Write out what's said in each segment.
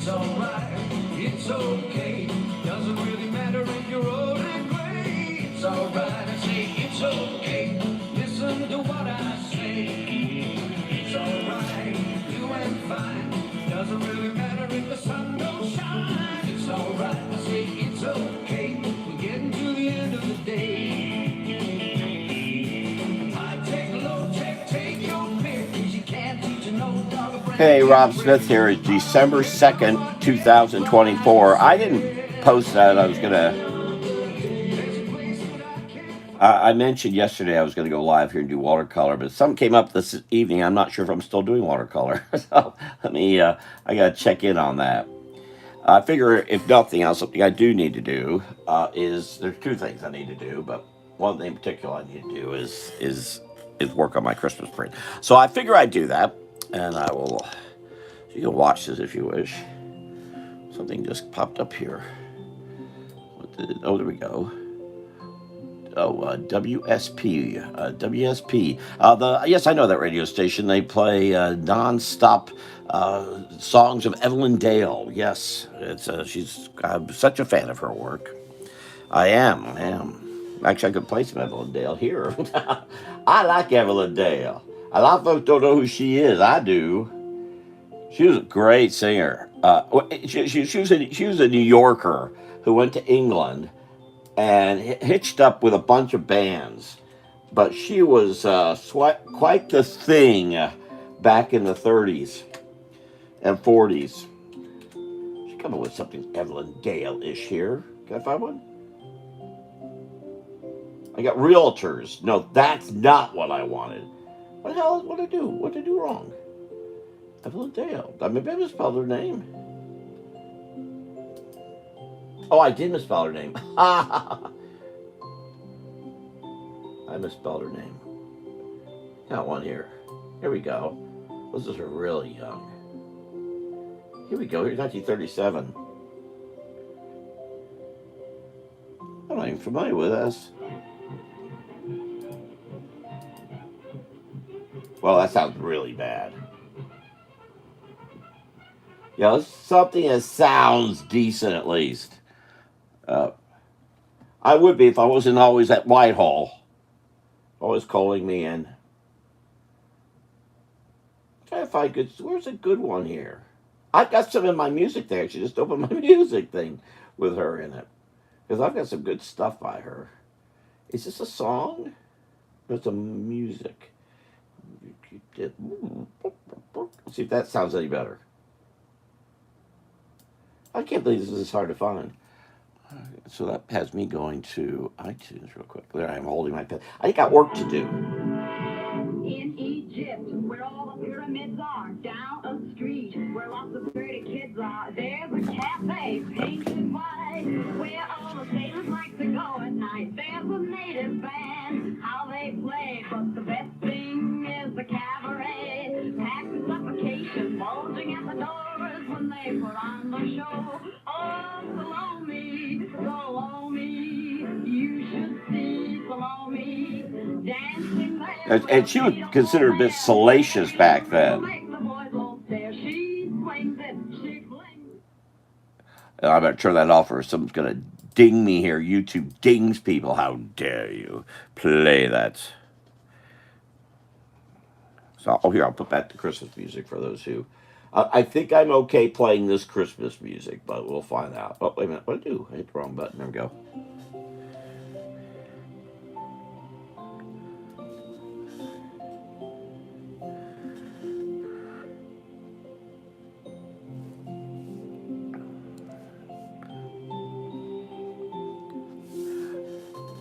It's alright, it's okay. Doesn't really matter if you're old and gray. It's alright, I say it's okay. Listen to what I say. It's alright, doing fine. Doesn't really matter if the sun don't shine. It's alright, I say it's okay. We're getting to the end of the day. Hey, Rob Smith here. It's December 2nd, 2024. I didn't post that. I mentioned yesterday I was going to go live here and do watercolor, but something came up this evening. I'm not sure if I'm still doing watercolor. So I got to check in on that. I figure if nothing else, something I do need to do is, there's two things I need to do, but one thing in particular I need to do is work on my Christmas print. So I figure I'd do that, and I will. You can watch this if you wish. Something just popped up here. Oh, there we go. Oh, WSP. WSP. Yes, I know that radio station. They play non-stop songs of Evelyn Dale. Yes, I'm such a fan of her work. I am. Actually, I could play some Evelyn Dale here. I like Evelyn Dale. A lot of folks don't know who she is. I do. She was a great singer. She was a New Yorker who went to England and hitched up with a bunch of bands. But she was quite the thing back in the 30s and 40s. She's coming with something Evelyn Dale-ish here. Can I find one? I got realtors. No, that's not what I wanted. What the hell? What did I do? What did I do wrong? Evelyn Dale. Maybe I misspelled her name. Oh, I did misspell her name. I misspelled her name. Got one here. Here we go. This is her really young. Here we go. Here's 1937. I'm not even familiar with this. Well, that sounds really bad. Something that sounds decent at least. I would be if I wasn't always at Whitehall. Always calling me in. Try to find good. Where's a good one here? I've got some in my music thing. I should just open my music thing with her in it. Because I've got some good stuff by her. Is this a song? Or it's a music? Let's see if that sounds any better. I can't believe this is hard to find. So that has me going to iTunes real quick. There I am holding my pen. I got work to do. In Egypt, where all the pyramids are, down a street where lots of pretty kids are, there's a cafe painted white, where all the sailors like to go at night. There's a native band, how they play, but the best thing is the cabaret. Packed with suffocation, bulging at the doors when they put on the show. Oh, Salome, Salome, you should see Salome dancing there. And she was considered a bit salacious back then. I better turn that off or someone's going to ding me here. YouTube dings people. How dare you play that? So, here, I'll put back the Christmas music for those who... I think I'm okay playing this Christmas music, but we'll find out. Oh, wait a minute. What did I do? I hit the wrong button. There we go.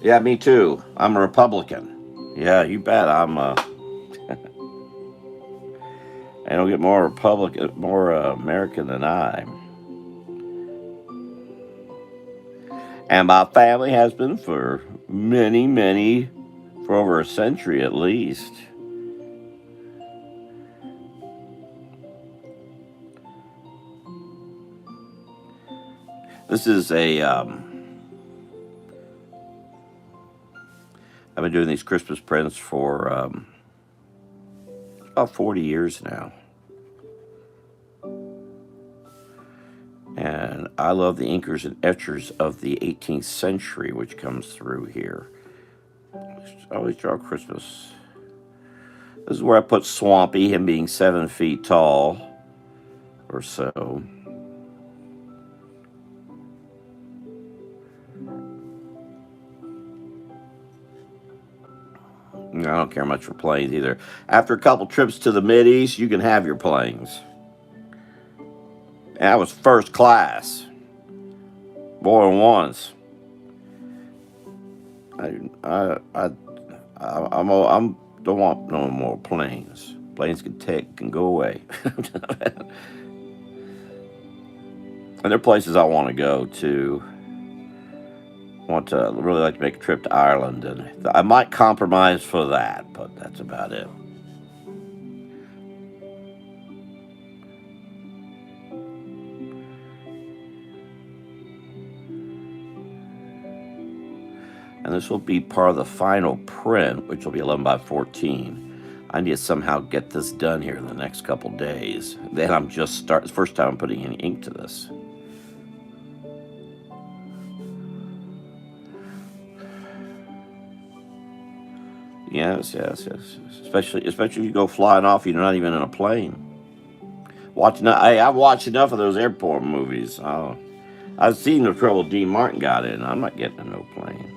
Yeah, me too. I'm a Republican. Yeah, you bet. I don't get more American than I. And my family has been for for over a century at least. This is I've been doing these Christmas prints for about 40 years now. And I love the inkers and etchers of the 18th century, which comes through here. I always draw Christmas. This is where I put Swampy, him being 7 feet tall or so. I don't care much for planes either. After a couple trips to the Mideast, you can have your planes. And that was first class, more than once. I'm don't want no more planes. Planes can go away. And there are places I want to go to. Want to really like to make a trip to Ireland, and I might compromise for that, but that's about it. And this will be part of the final print, which will be 11 by 14. I need to somehow get this done here in the next couple days. Then I'm just it's the first time I'm putting any ink to this. Yes. Especially if you go flying off, you're not even in a plane. I've watched enough of those airport movies. Oh, I've seen the trouble Dean Martin got in. I'm not getting in no plane.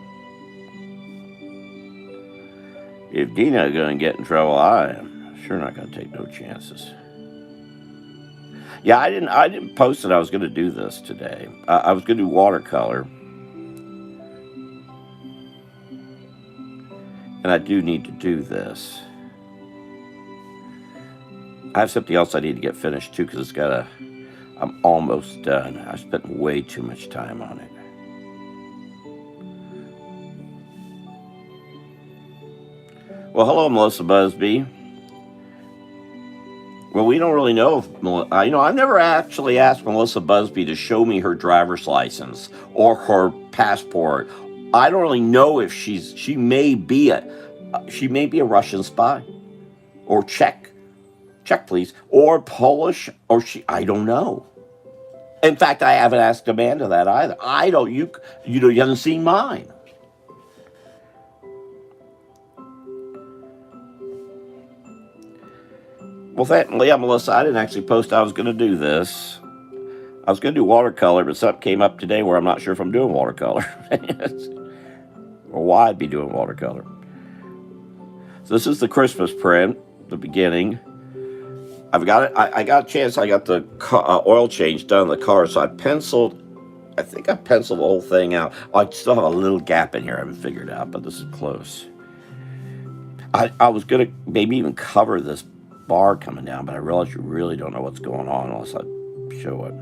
If Dina's going to get in trouble, I am sure not going to take no chances. Yeah, I didn't post that I was going to do this today. I was going to do watercolor. And I do need to do this. I have something else I need to get finished too, because I'm almost done. I spent way too much time on it. Well, hello, Melissa Busby. Well, we don't really know if I've never actually asked Melissa Busby to show me her driver's license or her passport. I don't really know if she may be a Russian spy, or Czech, please, or Polish, or I don't know. In fact, I haven't asked Amanda that either. You haven't seen mine. Well, Melissa, I didn't actually post I was going to do this. I was going to do watercolor, but something came up today where I'm not sure if I'm doing watercolor. Or why I'd be doing watercolor. So this is the Christmas print, the beginning. I've got it. I got a chance. I got the oil change done in the car, so I penciled the whole thing out. I still have a little gap in here I haven't figured out, but this is close. I was going to maybe even cover this bar coming down, but I realized you really don't know what's going on unless I show it.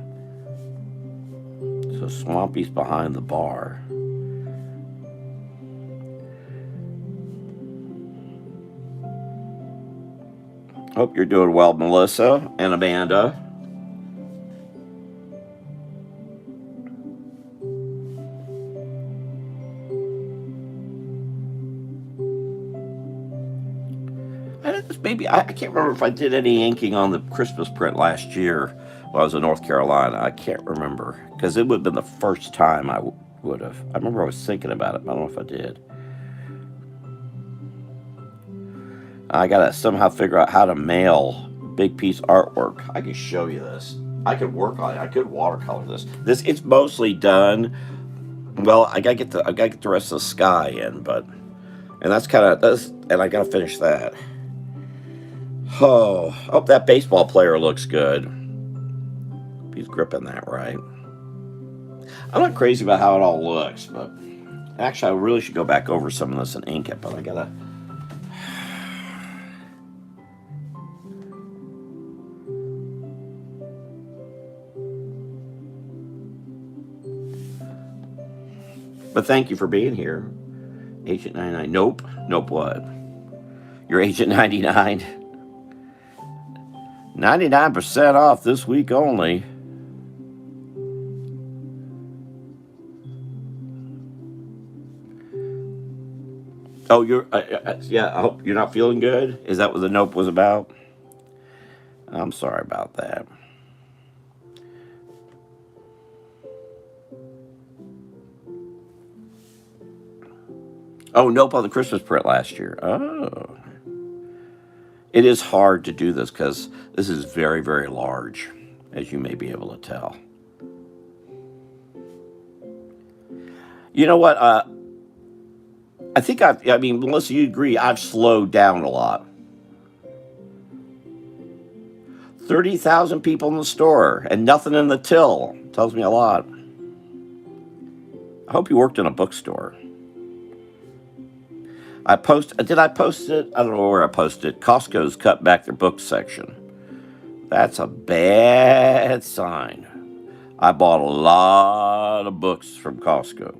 So Swampy's behind the bar. Hope you're doing well, Melissa and Amanda. I can't remember if I did any inking on the Christmas print last year when I was in North Carolina. I can't remember, because it would have been the first time I would have. I remember I was thinking about it, but I don't know if I did. I gotta somehow figure out how to mail big piece artwork. I can show you this. I could work on it. I could watercolor this. It's mostly done. Well, I gotta get the rest of the sky in, and I gotta finish that. Oh, that baseball player looks good. He's gripping that right. I'm not crazy about how it all looks, but actually I really should go back over some of this and ink it, but I gotta. But thank you for being here. Agent 99. Nope what? You're Agent 99. 99% off this week only. Oh, I hope you're not feeling good. Is that what the nope was about? I'm sorry about that. Oh, Nope on the Christmas print last year. Oh. It is hard to do this because this is very, very large, as you may be able to tell. You know what? I think I mean, Melissa, you agree, I've slowed down a lot. 30,000 people in the store and nothing in the till. Tells me a lot. I hope you worked in a bookstore. Did I post it? I don't know where I posted it. Costco's cut back their book section. That's a bad sign. I bought a lot of books from Costco.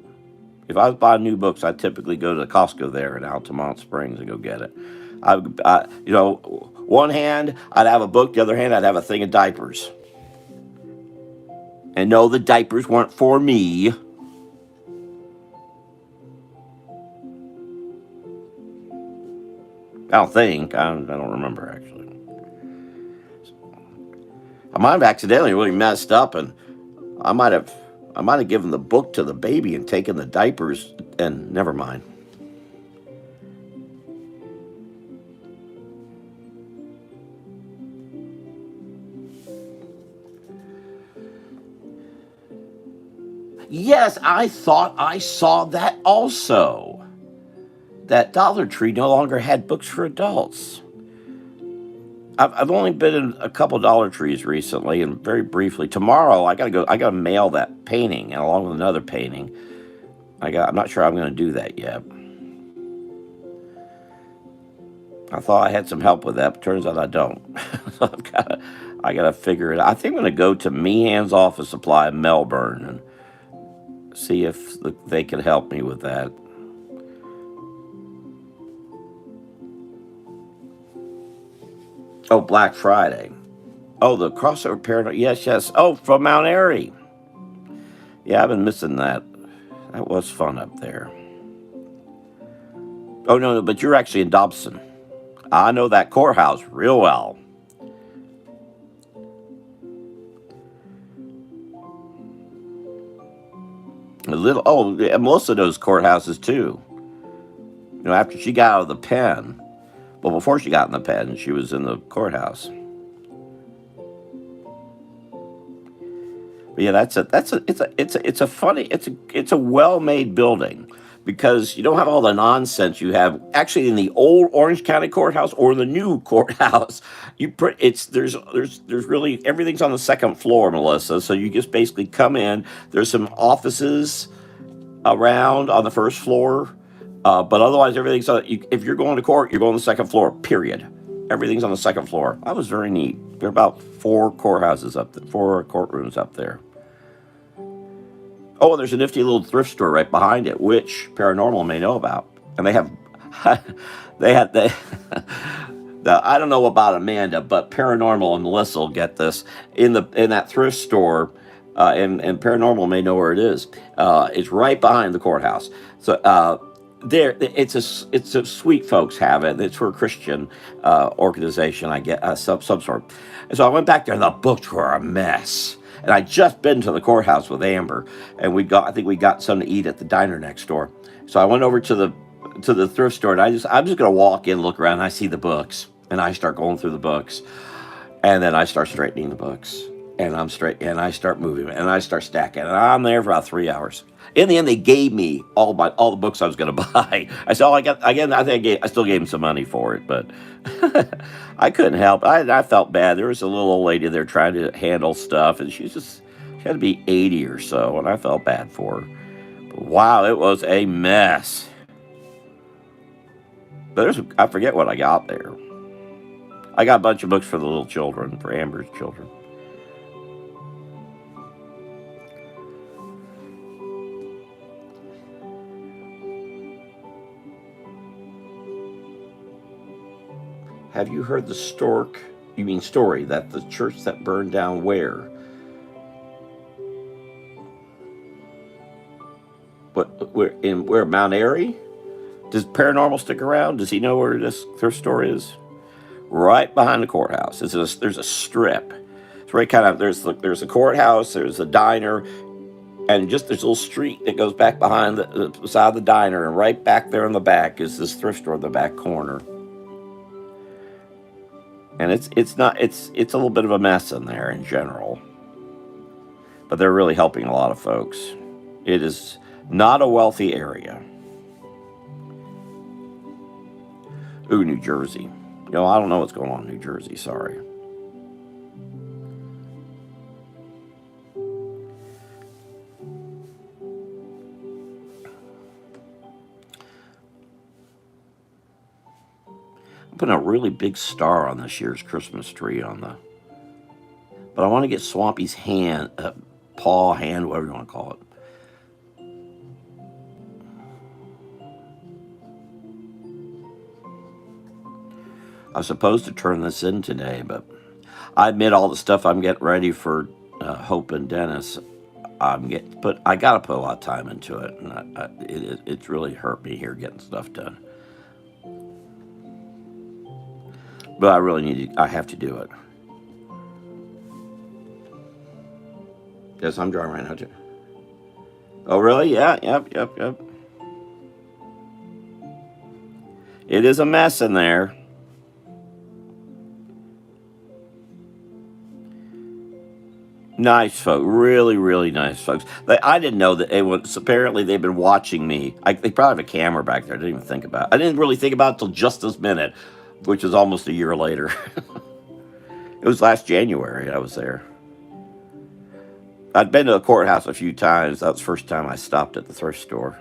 If I was buying new books, I typically go to the Costco there in Altamont Springs and go get it. One hand I'd have a book, the other hand I'd have a thing of diapers. And no, the diapers weren't for me. I don't think. I don't remember actually. I might have accidentally really messed up, and I might have given the book to the baby and taken the diapers, and never mind. Yes, I thought I saw that also. That Dollar Tree no longer had books for adults. I've only been in a couple Dollar Trees recently, and very briefly. Tomorrow, I gotta go. I gotta mail that painting, and along with another painting. I'm not sure I'm going to do that yet. I thought I had some help with that, but turns out I don't. So I gotta figure it out. I think I'm going to go to Meehan's Office Supply in Melbourne and see if they can help me with that. Oh, Black Friday. Oh, the crossover paradigm. Yes, yes. Oh, from Mount Airy. Yeah, I've been missing that. That was fun up there. Oh, no, but you're actually in Dobson. I know that courthouse real well. Yeah, Melissa knows courthouses too. After she got out of the pen. Well, before she got in the pen, she was in the courthouse. But yeah, it's a well-made building because you don't have all the nonsense you have actually in the old Orange County courthouse or the new courthouse. There's really everything's on the second floor, Melissa. So you just basically come in. There's some offices around on the first floor, but otherwise everything's if you're going to court, you're going to the second floor. Period. Everything's on the second floor. That was very neat. There are about 4 courthouses up there, 4 courtrooms up there. Oh, and there's a nifty little thrift store right behind it, which Paranormal may know about. And they have, I don't know about Amanda, but Paranormal and Melissa will get this in that thrift store, and Paranormal may know where it is. It's right behind the courthouse. So it's a sweet folks have it. It's for a Christian organization, I get some sort. And so I went back there, and the books were a mess. And I'd just been to the courthouse with Amber, and I think we got something to eat at the diner next door. So I went over to the thrift store, and I'm just gonna walk in, look around, and I see the books, and I start going through the books, and then I start straightening the books, and I start moving, and I start stacking, and I'm there for about 3 hours. In the end, they gave me all the books I was going to buy. I said, "Oh, I got again." I still gave them some money for it, but I couldn't help. I felt bad. There was a little old lady there trying to handle stuff, and she had to be 80 or so, and I felt bad for her. But wow, it was a mess. But I forget what I got there. I got a bunch of books for the little children, for Amber's children. Have you heard the story that the church that burned down where? Where Mount Airy? Does Paranormal stick around? Does he know where this thrift store is? Right behind the courthouse. There's a strip. It's right kind of there's a courthouse. There's a diner. And just this little street that goes back behind the side of the diner, and right back there in the back is this thrift store in the back corner. And it's not it's a little bit of a mess in there in general, but they're really helping a lot of folks. It is not a wealthy area. Ooh, New Jersey. I don't know what's going on in New Jersey. Sorry. I'm putting a really big star on this year's Christmas tree but I want to get Swampy's hand, paw, hand, whatever you want to call it. I was supposed to turn this in today, but I admit all the stuff I'm getting ready for Hope and Dennis. I got to put a lot of time into it, and it's really hurt me here getting stuff done. But I really I have to do it. Yes, I'm drawing right now too. Oh, really? Yeah, yep. It is a mess in there. Nice folks, really, really nice folks. I didn't know that apparently they've been watching me. They probably have a camera back there. I didn't even think about it. I didn't really think about it till just this minute, which is almost a year later. It was last January I was there. I'd been to the courthouse a few times. That was the first time I stopped at the thrift store.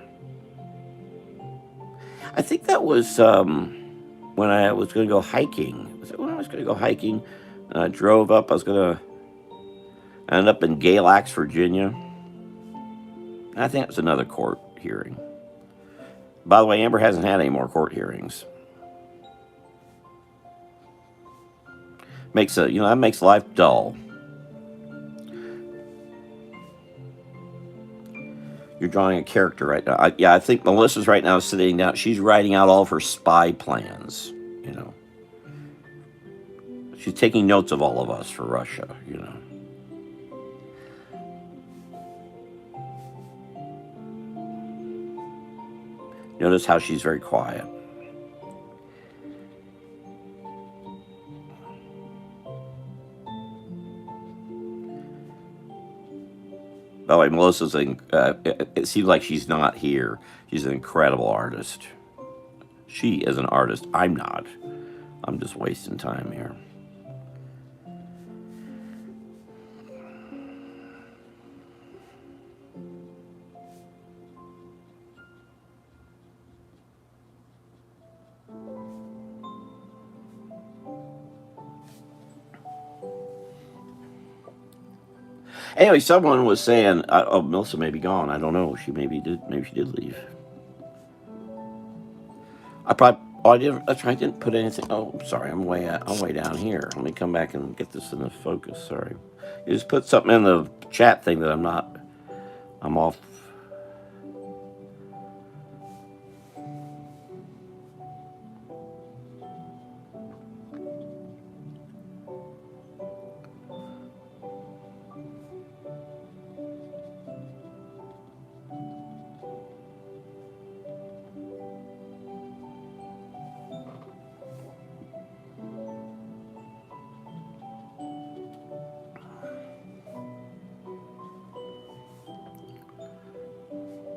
I think that was when I was going to go hiking. Was it when I was going to go hiking? And I drove up. I was going to end up in Galax, Virginia. I think it was another court hearing. By the way, Amber hasn't had any more court hearings. That makes life dull. You're drawing a character right now. I think Melissa's right now sitting down. She's writing out all of her spy plans. She's taking notes of all of us for Russia. Notice how she's very quiet. By the way, Melissa's it seems like she's not here. She's an incredible artist. She is an artist. I'm not. I'm just wasting time here. Anyway, someone was saying, "Oh, Melissa may be gone. I don't know. Maybe she did leave." I probably. Oh, I didn't. That's right. I didn't put anything. Oh, I'm sorry. I'm way down here. Let me come back and get this in the focus. Sorry. You just put something in the chat thing that I'm not. I'm off.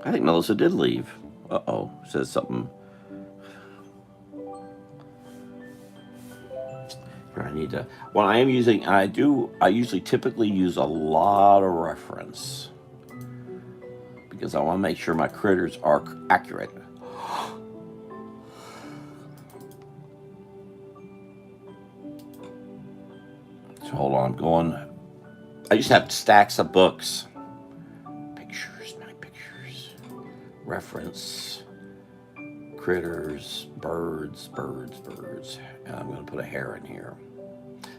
I think Melissa did leave. Uh-oh, says something. I need to. When I am using, I usually typically use a lot of reference because I want to make sure my critters are accurate. So hold on, I'm going. I just have stacks of books. Many pictures. Reference. Critters, birds. And I'm going to put a heron here.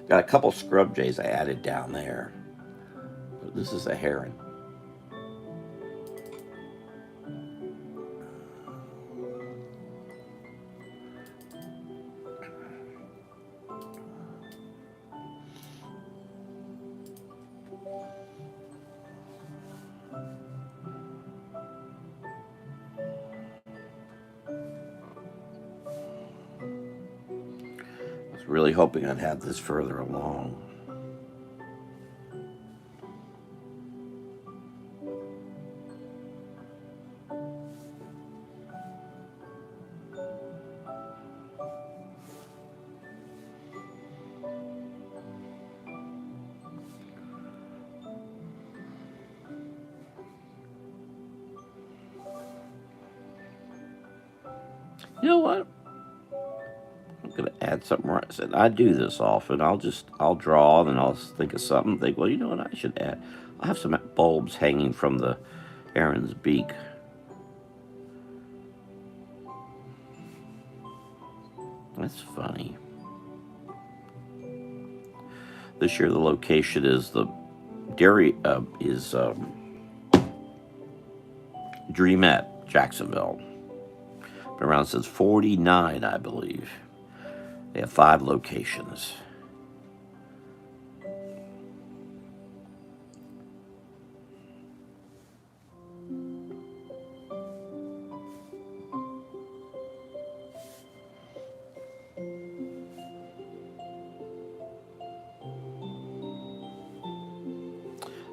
Got a couple scrub jays I added down there. But this is a heron. Really hoping I'd have this further along. You know what? I'm gonna add something right. I said I do this often. I'll draw, and then I'll think of something. Think, well, you know what? I should add. I have some bulbs hanging from the Aaron's beak. That's funny. This year the location is the dairy is Dreamette, Jacksonville. Been around since '49, I believe. They have 5 locations.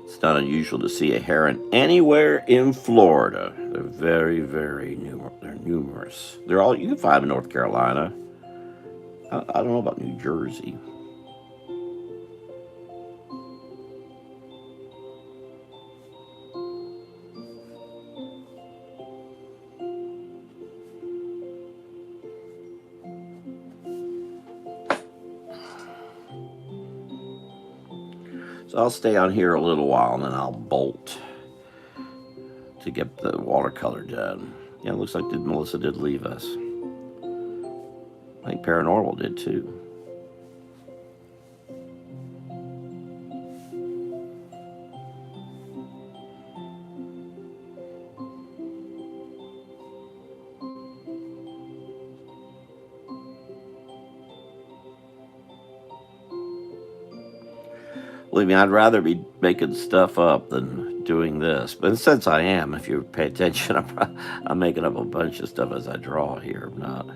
It's not unusual to see a heron anywhere in Florida. They're very, very they're numerous. They're all you can find them in North Carolina. I don't know about New Jersey. So I'll stay on here a little while and then I'll bolt to get the watercolor done. Yeah, it looks like Melissa did leave us. I think Paranormal did too. Believe me, I'd rather be making stuff up than doing this. But since I am, if you pay attention, I'm making up a bunch of stuff as I draw here. I'm not.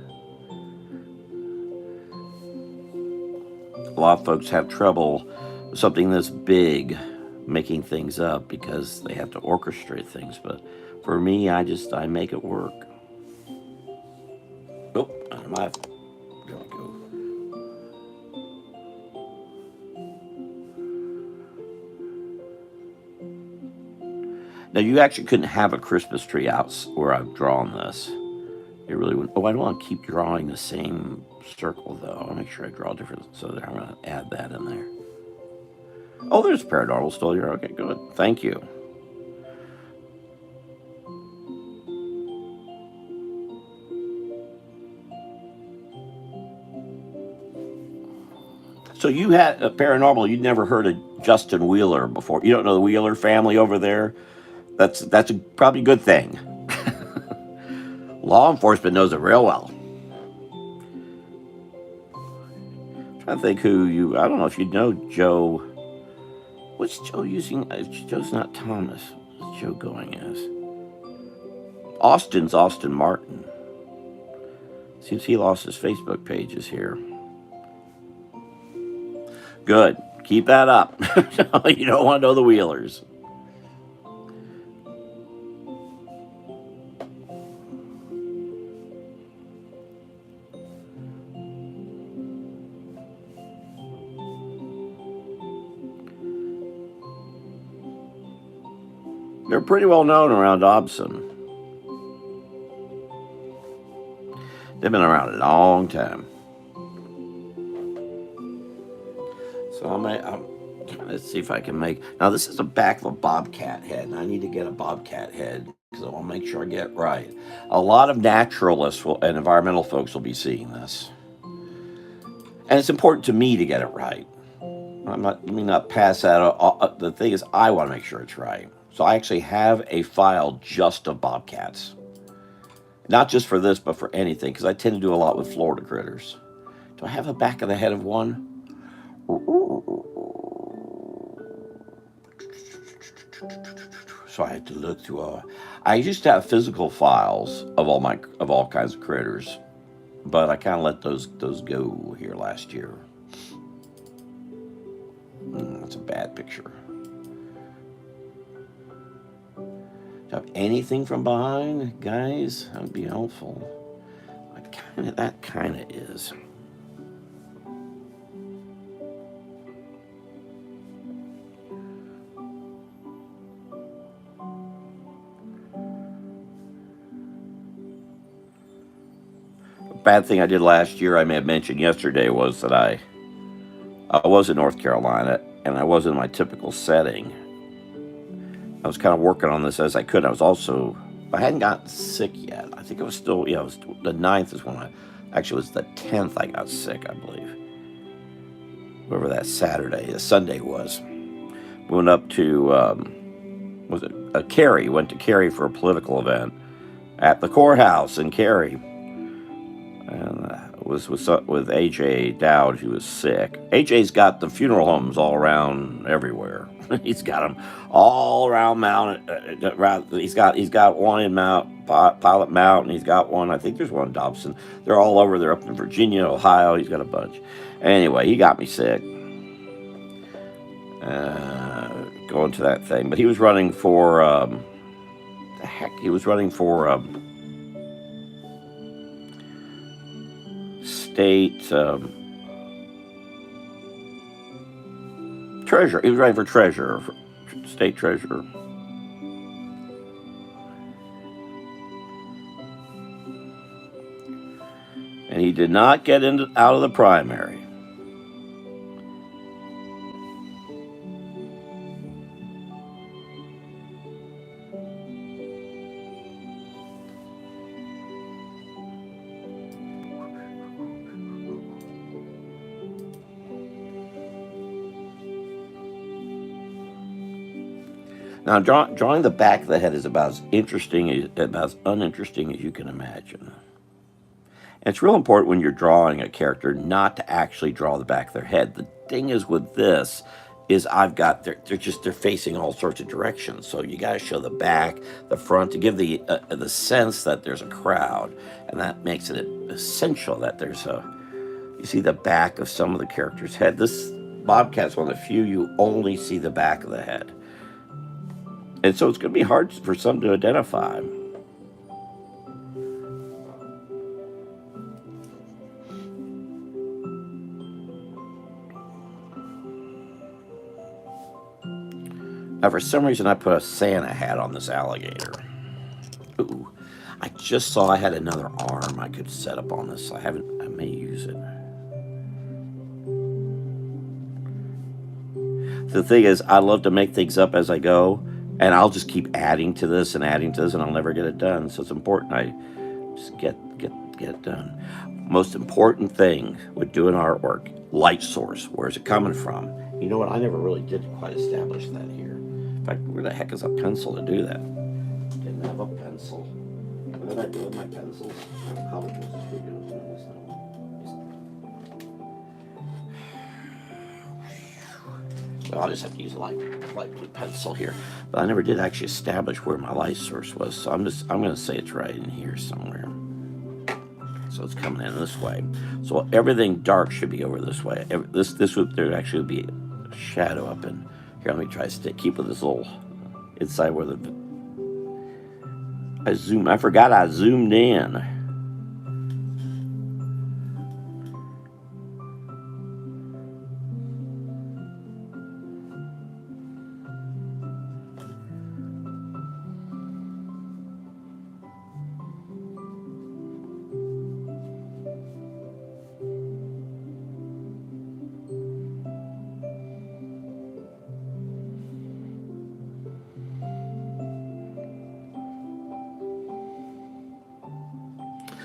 A lot of folks have trouble with something this big making things up because they have to orchestrate things. But for me, I make it work. Oh, there we go. Now, you actually couldn't have a Christmas tree out where I've drawn this. It really wouldn't. Oh, I don't want to keep drawing the same circle, though. I'll make sure I draw different. So I'm going to add that in there. Oh, there's Paranormal still here. Okay, good. Thank you. So you had a Paranormal. You'd never heard of Justin Wheeler before. You don't know the Wheeler family over there? That's probably a good thing. Law enforcement knows it real well. I'm trying to think I don't know if you know Joe. What's Joe using? Joe's not Thomas. What's Joe going as? Austin's Austin Martin. Seems he lost his Facebook pages here. Good. Keep that up. You don't want to know the Wheelers. They're pretty well known around Dobson. They've been around a long time. So I'm trying to see if I can make. Now, this is the back of a bobcat head, and I need to get a bobcat head because I want to make sure I get it right. A lot of naturalists and environmental folks will be seeing this. And it's important to me to get it right. Let me not pass that. The thing is, I want to make sure it's right. So I actually have a file just of bobcats. Not just for this, but for anything, because I tend to do a lot with Florida critters. Do I have a back of the head of one? So I had to look through I used to have physical files of all kinds of critters, but I kind of let those go here last year. That's a bad picture. Do you have anything from behind, guys? That would be helpful. That kind of is. Bad thing I did last year, I may have mentioned yesterday, was that I was in North Carolina and I was in my typical setting. I was kind of working on this as I could. I hadn't gotten sick yet. I think it was still, it was the 9th is when actually it was the 10th I got sick, I believe. Whatever that the Sunday was. We went up to, was it Cary? Went to Cary for a political event at the courthouse in Cary. And was with AJ Dowd, who was sick. AJ's got the funeral homes all around everywhere. He's got them all around Mount. He's got one in Pilot Mountain. He's got one. I think there's one in Dobson. They're all over. They're up in Virginia, Ohio. He's got a bunch. Anyway, he got me sick. Going to that thing, but he was running for he was running for state treasurer. He was running for treasurer, state treasurer. And he did not get out of the primary. Now, drawing the back of the head is about as uninteresting as you can imagine. And it's real important when you're drawing a character not to actually draw the back of their head. The thing is with this is they're facing all sorts of directions. So you got to show the back, the front to give the sense that there's a crowd, and that makes it essential that you see the back of some of the character's head. This Bobcat's one of the few you only see the back of the head. And so it's going to be hard for some to identify. Now, for some reason, I put a Santa hat on this alligator. Ooh, I just saw I had another arm I could set up on this. I may use it. The thing is, I love to make things up as I go. And I'll just keep adding to this, and I'll never get it done. So it's important I just get it done. Most important thing with doing artwork, light source. Where's it coming from? You know what? I never really did quite establish that here. In fact, where the heck is a pencil to do that? Didn't have a pencil. What did I do with my pencils? Color pencils. Well, I'll just have to use a light blue pencil here. But I never did actually establish where my light source was, so I'm going to say it's right in here somewhere. So it's coming in this way. So everything dark should be over this way. There actually would be a shadow up in here. Let me try to keep with this little inside where I forgot I zoomed in.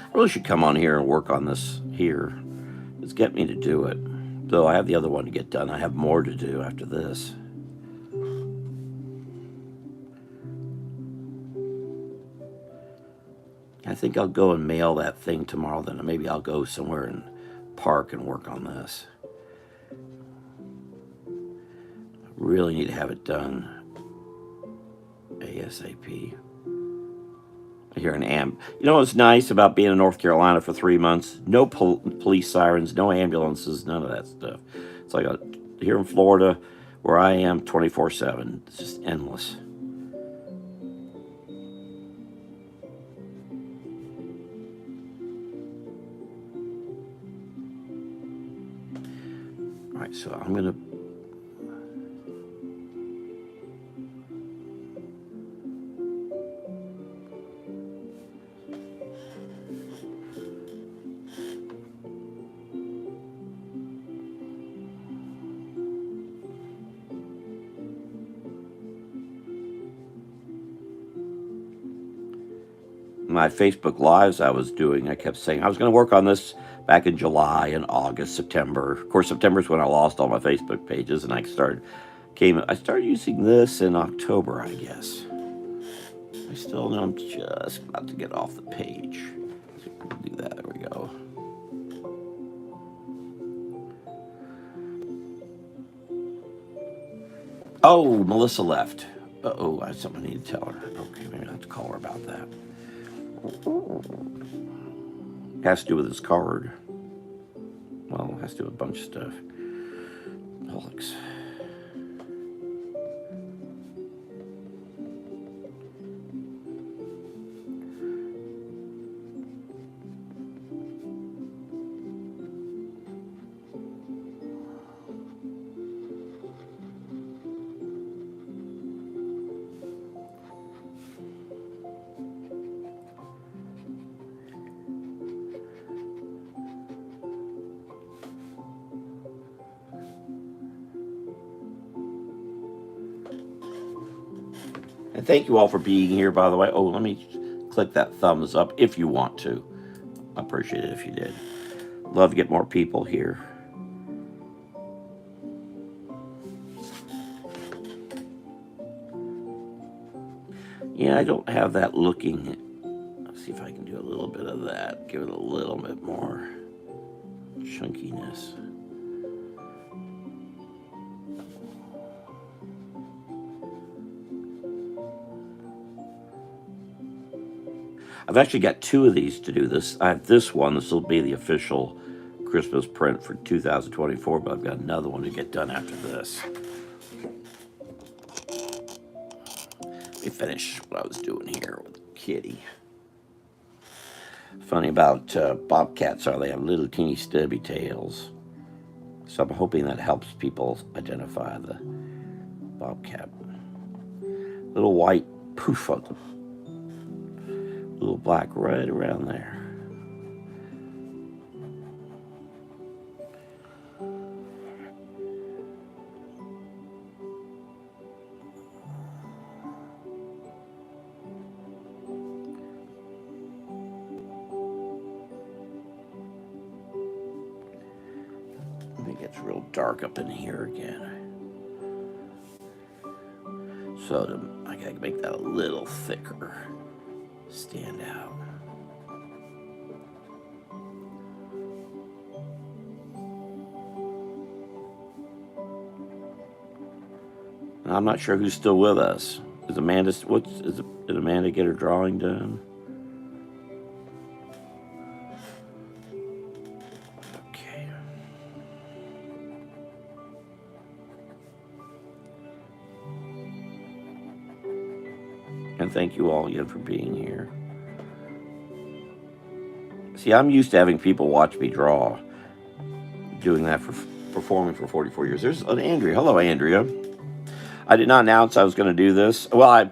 I really should come on here and work on this here. It's get me to do it. Though I have the other one to get done. I have more to do after this. I think I'll go and mail that thing tomorrow. Then maybe I'll go somewhere and park and work on this. I really need to have it done ASAP. I hear an You know what's nice about being in North Carolina for 3 months? No police sirens, no ambulances, none of that stuff. It's like here in Florida, where I am, 24/7. It's just endless. All right, so I'm gonna. My Facebook lives I was doing, I kept saying I was going to work on this back in July and August, September. Of course, September is when I lost all my Facebook pages, and I started using this in October, I guess. I still know I'm just about to get off the page. Do that. There we go. Oh, Melissa left. Oh, I have something I need to tell her. Okay, maybe I have to call her about that. Has to do with his card. Well, it has to do with a bunch of stuff. Alex. And thank you all for being here, by the way. Oh, let me click that thumbs up if you want to. I appreciate it if you did. Love to get more people here. Yeah, I don't have that looking. Let's see if I can do a little bit of that. Give it a little bit more chunkiness. I've actually got two of these to do this. I have this one. This will be the official Christmas print for 2024, but I've got another one to get done after this. Let me finish what I was doing here with Kitty. Funny about bobcats are they have little teeny stubby tails. So I'm hoping that helps people identify the bobcat. Little white poof on the little black right around there. I think it's real dark up in here again. So I gotta make that a little thicker. Stand out. I'm not sure who's still with us. Is Amanda? Did Amanda get her drawing done? Okay. And thank you all again for being here. See, I'm used to having people watch me draw. Doing that for performing for 44 years. There's an Andrea. Hello, Andrea. I did not announce I was going to do this. Well,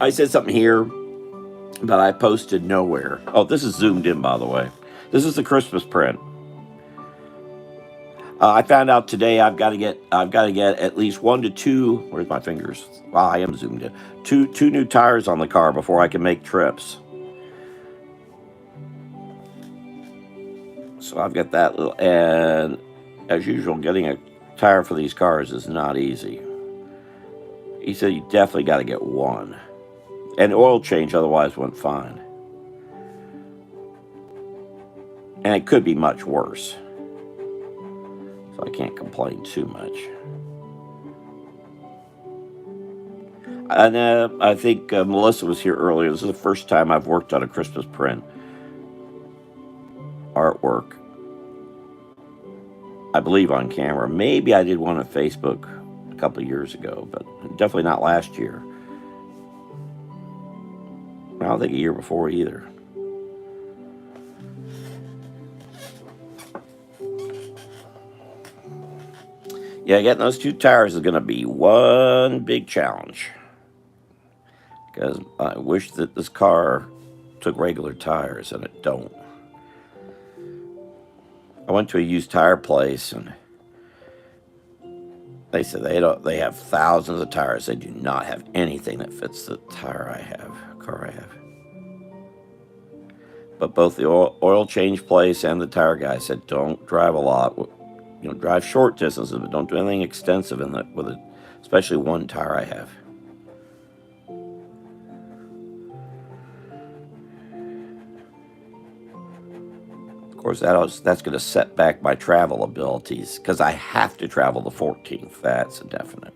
I said something here, but I posted nowhere. Oh, this is zoomed in, by the way. This is the Christmas print. I found out today I've got to get at least 1 to 2. Where's my fingers? Wow, I am zoomed in. Two new tires on the car before I can make trips. So I've got that little, and as usual, getting a tire for these cars is not easy. He said you definitely got to get one. And oil change otherwise went fine. And it could be much worse. So I can't complain too much. And I think Melissa was here earlier. This is the first time I've worked on a Christmas print artwork, I believe, on camera. Maybe I did one on Facebook a couple of years ago, but definitely not last year. I don't think a year before either. Yeah, getting those two tires is going to be one big challenge. Because I wish that this car took regular tires, and it don't. I went to a used tire place, and they said they have thousands of tires. They do not have anything that fits the car I have. But both the oil change place and the tire guy said, don't drive a lot. Drive short distances, but don't do anything extensive with it, especially one tire I have. Of course, that's going to set back my travel abilities because I have to travel the 14th. That's a definite.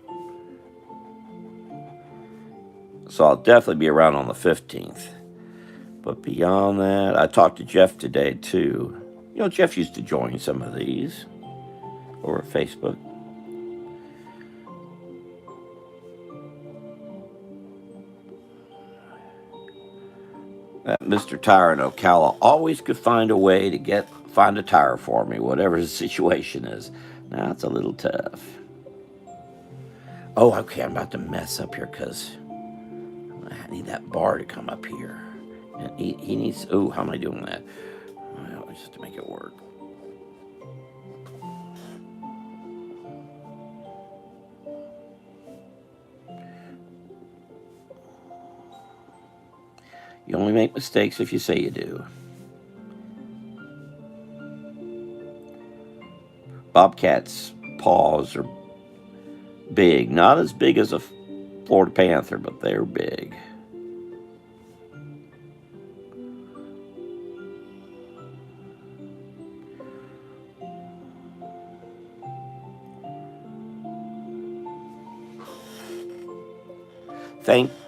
So I'll definitely be around on the 15th. But beyond that, I talked to Jeff today too. Jeff used to join some of these over Facebook. That Mr. Tire in Ocala always could find a way to find a tire for me, whatever the situation is. Now it's a little tough. Oh, okay, I'm about to mess up here because I need that bar to come up here. And he needs, oh, how am I doing that? Well, just to make it work. You only make mistakes if you say you do. Bobcat's paws are big. Not as big as a Florida Panther, but they're big.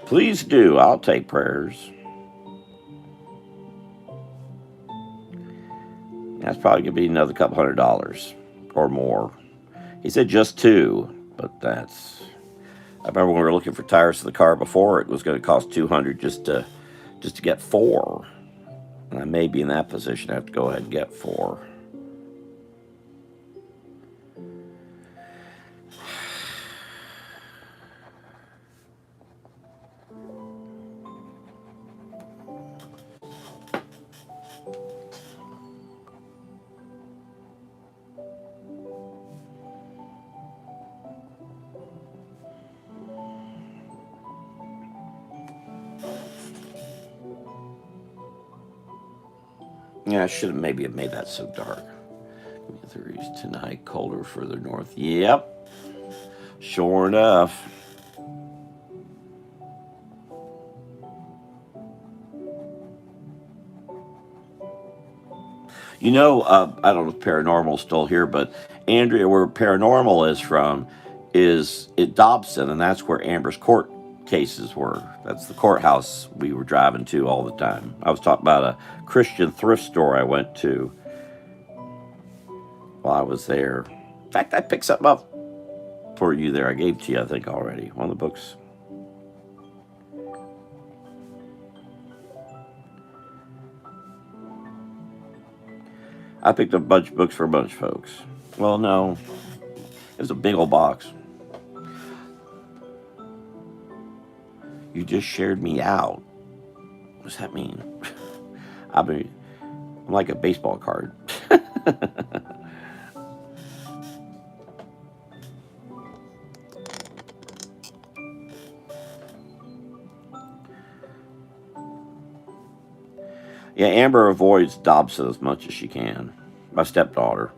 Please do. I'll take prayers. That's probably going to be another couple $100 or more. He said just two, but that's. I remember when we were looking for tires for the car before, it was going to cost $200 just to get four. And I may be in that position. I have to go ahead and get four. Yeah, I should have maybe made that so dark. 30s tonight, colder further north. Yep, sure enough. I don't know if Paranormal's still here, but Andrea, where Paranormal is from, is at Dobson, and that's where Amber's court cases were. That's the courthouse we were driving to all the time. I was talking about a Christian thrift store I went to while I was there. In fact, I picked something up for you there. I gave to you, I think, already. One of the books. I picked up a bunch of books for a bunch of folks. Well, no. It was a big old box. You just shared me out. What does that mean? I'm like a baseball card. Yeah, Amber avoids Dobson as much as she can. My stepdaughter.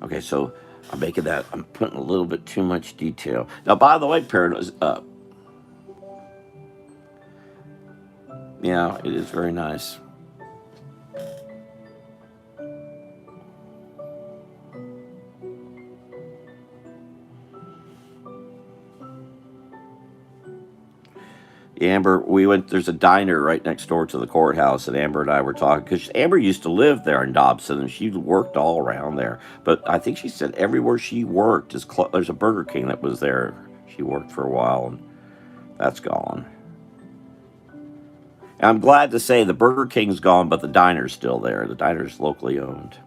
Okay, so I'm making that. I'm putting a little bit too much detail. Now, by the way, Paranoid. Yeah, it is very nice. Amber, we went. There's a diner right next door to the courthouse, and Amber and I were talking because Amber used to live there in Dobson, and she worked all around there. But I think she said everywhere she worked is there's a Burger King that was there. She worked for a while, and that's gone. And I'm glad to say the Burger King's gone, but the diner's still there. The diner's locally owned.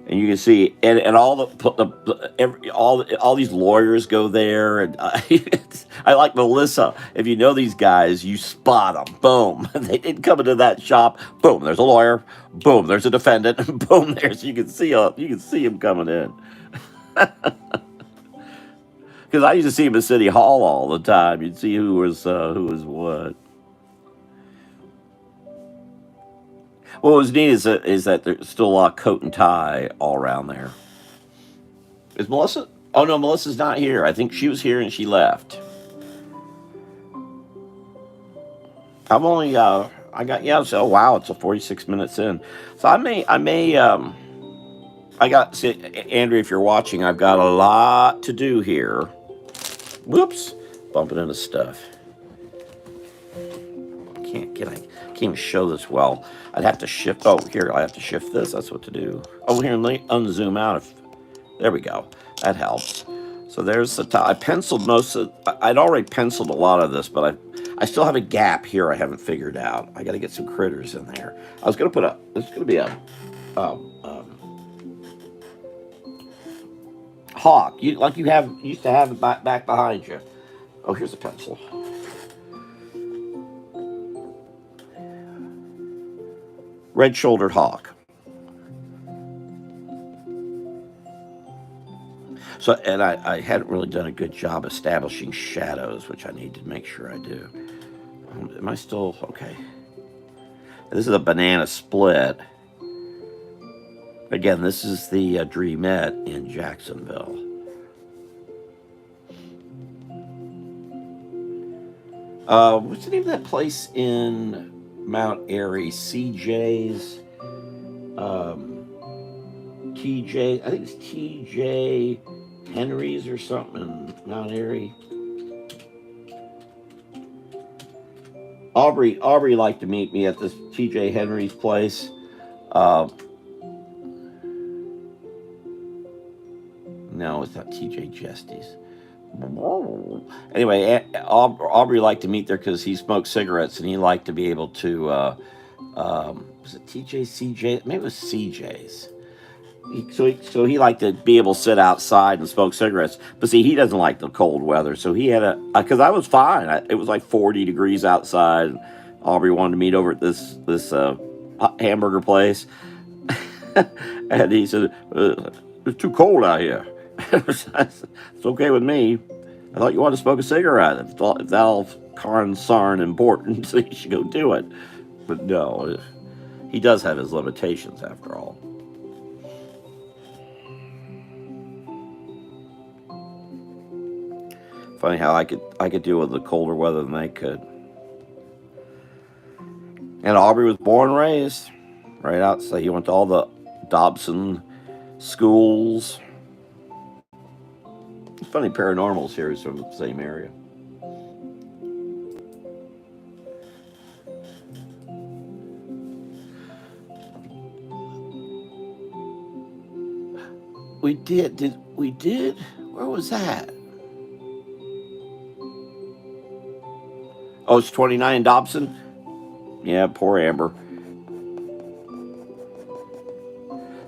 And you can see, and all all these lawyers go there, and I like Melissa. If you know these guys, you spot them. Boom, they didn't come into that shop. Boom, there's a lawyer. Boom, there's a defendant. Boom, there's you can see him coming in. Because I used to see him at City Hall all the time. You'd see who was what. What was neat is that there's still a lot of coat and tie all around there. Is Melissa? Oh no, Melissa's not here. I think she was here and she left. I'm only I got yeah. So wow, it's a 46 minutes in. So I got see, Andrea. If you're watching, I've got a lot to do here. Whoops, bumping into stuff. I can't even show this well. I'd have to shift. Oh, here I have to shift this. That's what to do. Oh, here, let me unzoom out. There we go. That helps. So there's the top. I penciled most of. I'd already penciled a lot of this, but I still have a gap here. I haven't figured out. I got to get some critters in there. I was gonna put a. There's gonna be a. Hawk. You used to have it back behind you. Oh, here's a pencil. Red-shouldered hawk. So, and I hadn't really done a good job establishing shadows, which I need to make sure I do. Am I still okay? This is a banana split. Again, this is the Dreamette in Jacksonville. What's the name of that place in Mount Airy? CJ's? TJ, I think it's TJ Henry's or something in Mount Airy. Aubrey liked to meet me at this TJ Henry's place. No, it's not TJ Jesty's. Anyway, Aubrey liked to meet there because he smoked cigarettes and he liked to be able to. Was it TJ, CJ? Maybe it was CJ's. So he liked to be able to sit outside and smoke cigarettes. But see, he doesn't like the cold weather. So he had because I was fine. It was like 40 degrees outside. And Aubrey wanted to meet over at this hamburger place. And he said, it's too cold out here. It's okay with me. I thought you wanted to smoke a cigarette. If that's concern important, so you should go do it. But no, he does have his limitations after all. Funny how I could deal with the colder weather than they could. And Aubrey was born and raised right outside. He went to all the Dobson schools. It's funny, Paranormal's here is from the same area. We did? Where was that? Oh, it's 29 in Dobson? Yeah, poor Amber.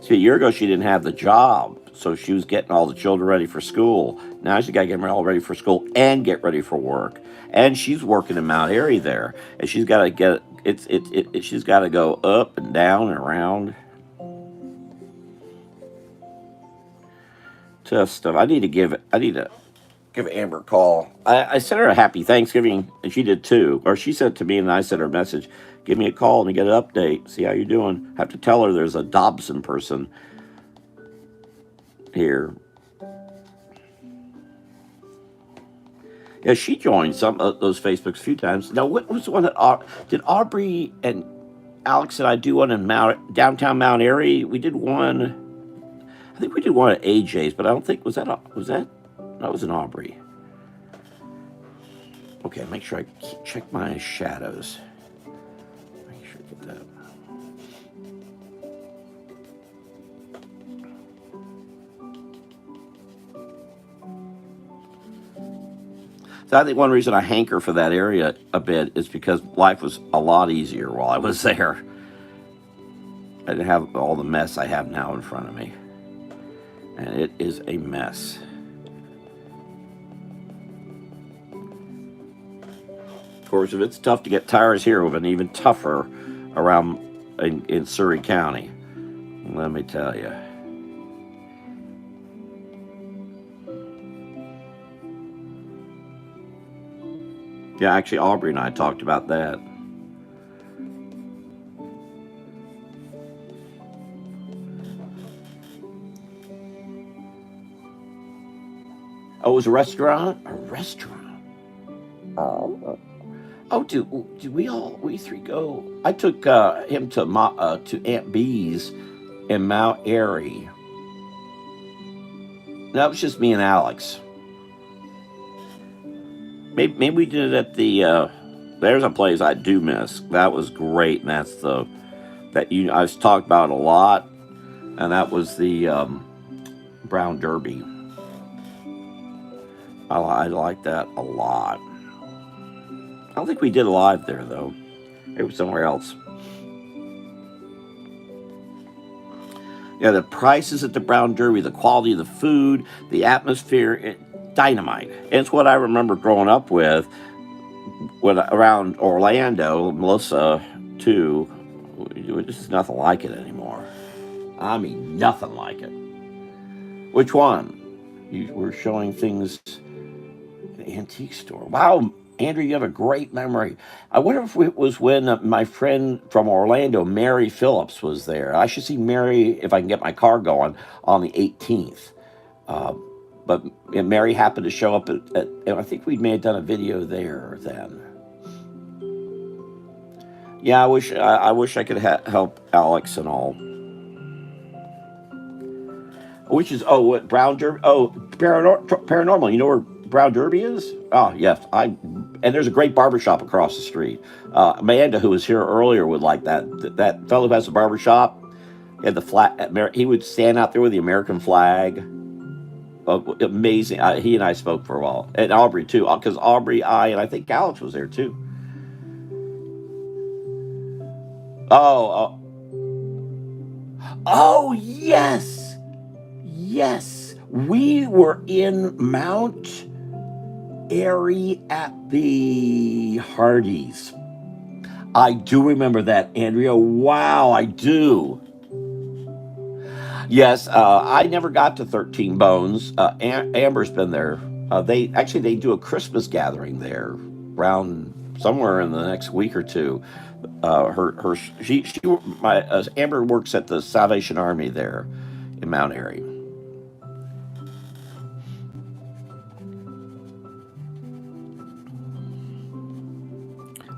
See, a year ago she didn't have the job, so she was getting all the children ready for school. Now she's got to get them all ready for school and get ready for work. And she's working in Mount Airy there, and she's got to get she's got to go up and down and around. Tough stuff. I need to give Amber a call. I sent her a happy Thanksgiving, and she did too. Or she sent it to me, and I sent her a message. Give me a call and get an update. See how you're doing. I have to tell her there's a Dobson person here. Yeah, she joined some of those Facebooks a few times. Now, what was the one that did Aubrey and Alex and I do one in downtown Mount Airy? We did one. I think we did one at AJ's, but I don't think was that that was an Aubrey. Okay, make sure I check my shadows. Make sure I get that. So I think one reason I hanker for that area a bit is because life was a lot easier while I was there. I didn't have all the mess I have now in front of me. And it is a mess. Of course, if it's tough to get tires here, it would have been even tougher around in Surrey County. Let me tell you. Yeah, actually, Aubrey and I talked about that. Oh, it was a restaurant? A restaurant. Oh. Oh, do we three go? I took him to Aunt B's in Mount Airy. That was just me and Alex. Maybe we did it at the. There's a place I do miss. That was great, and that's I was talked about a lot, and that was the Brown Derby. I like that a lot. I don't think we did live there though. It was somewhere else. Yeah, the prices at the Brown Derby, the quality of the food, the atmosphere, dynamite. And it's what I remember growing up with when around Orlando, Melissa too. This is nothing like it anymore. I mean, nothing like it. Which one? You were showing things in the antique store. Wow, Andrew, you have a great memory. I wonder if it was when my friend from Orlando, Mary Phillips, was there. I should see Mary if I can get my car going on the 18th. But Mary happened to show up and I think we may have done a video there then. Yeah, I wish I could help Alex and all. Which is what Brown Derby? Oh, paranormal. You know where Brown Derby is? Oh yes, and there's a great barbershop across the street. Amanda, who was here earlier, would like that. That fellow who has a barbershop, he had the flag. He would stand out there with the American flag. Amazing. He and I spoke for a while, and Aubrey too, because Aubrey, and I think Alex was there too. Oh, oh yes, yes. We were in Mount Airy at the Hardee's. I do remember that, Andrea. Wow, I do. Yes, I never got to 13 Bones. Amber's been there. They do a Christmas gathering there around somewhere in the next week or two. Amber works at the Salvation Army there in Mount Airy.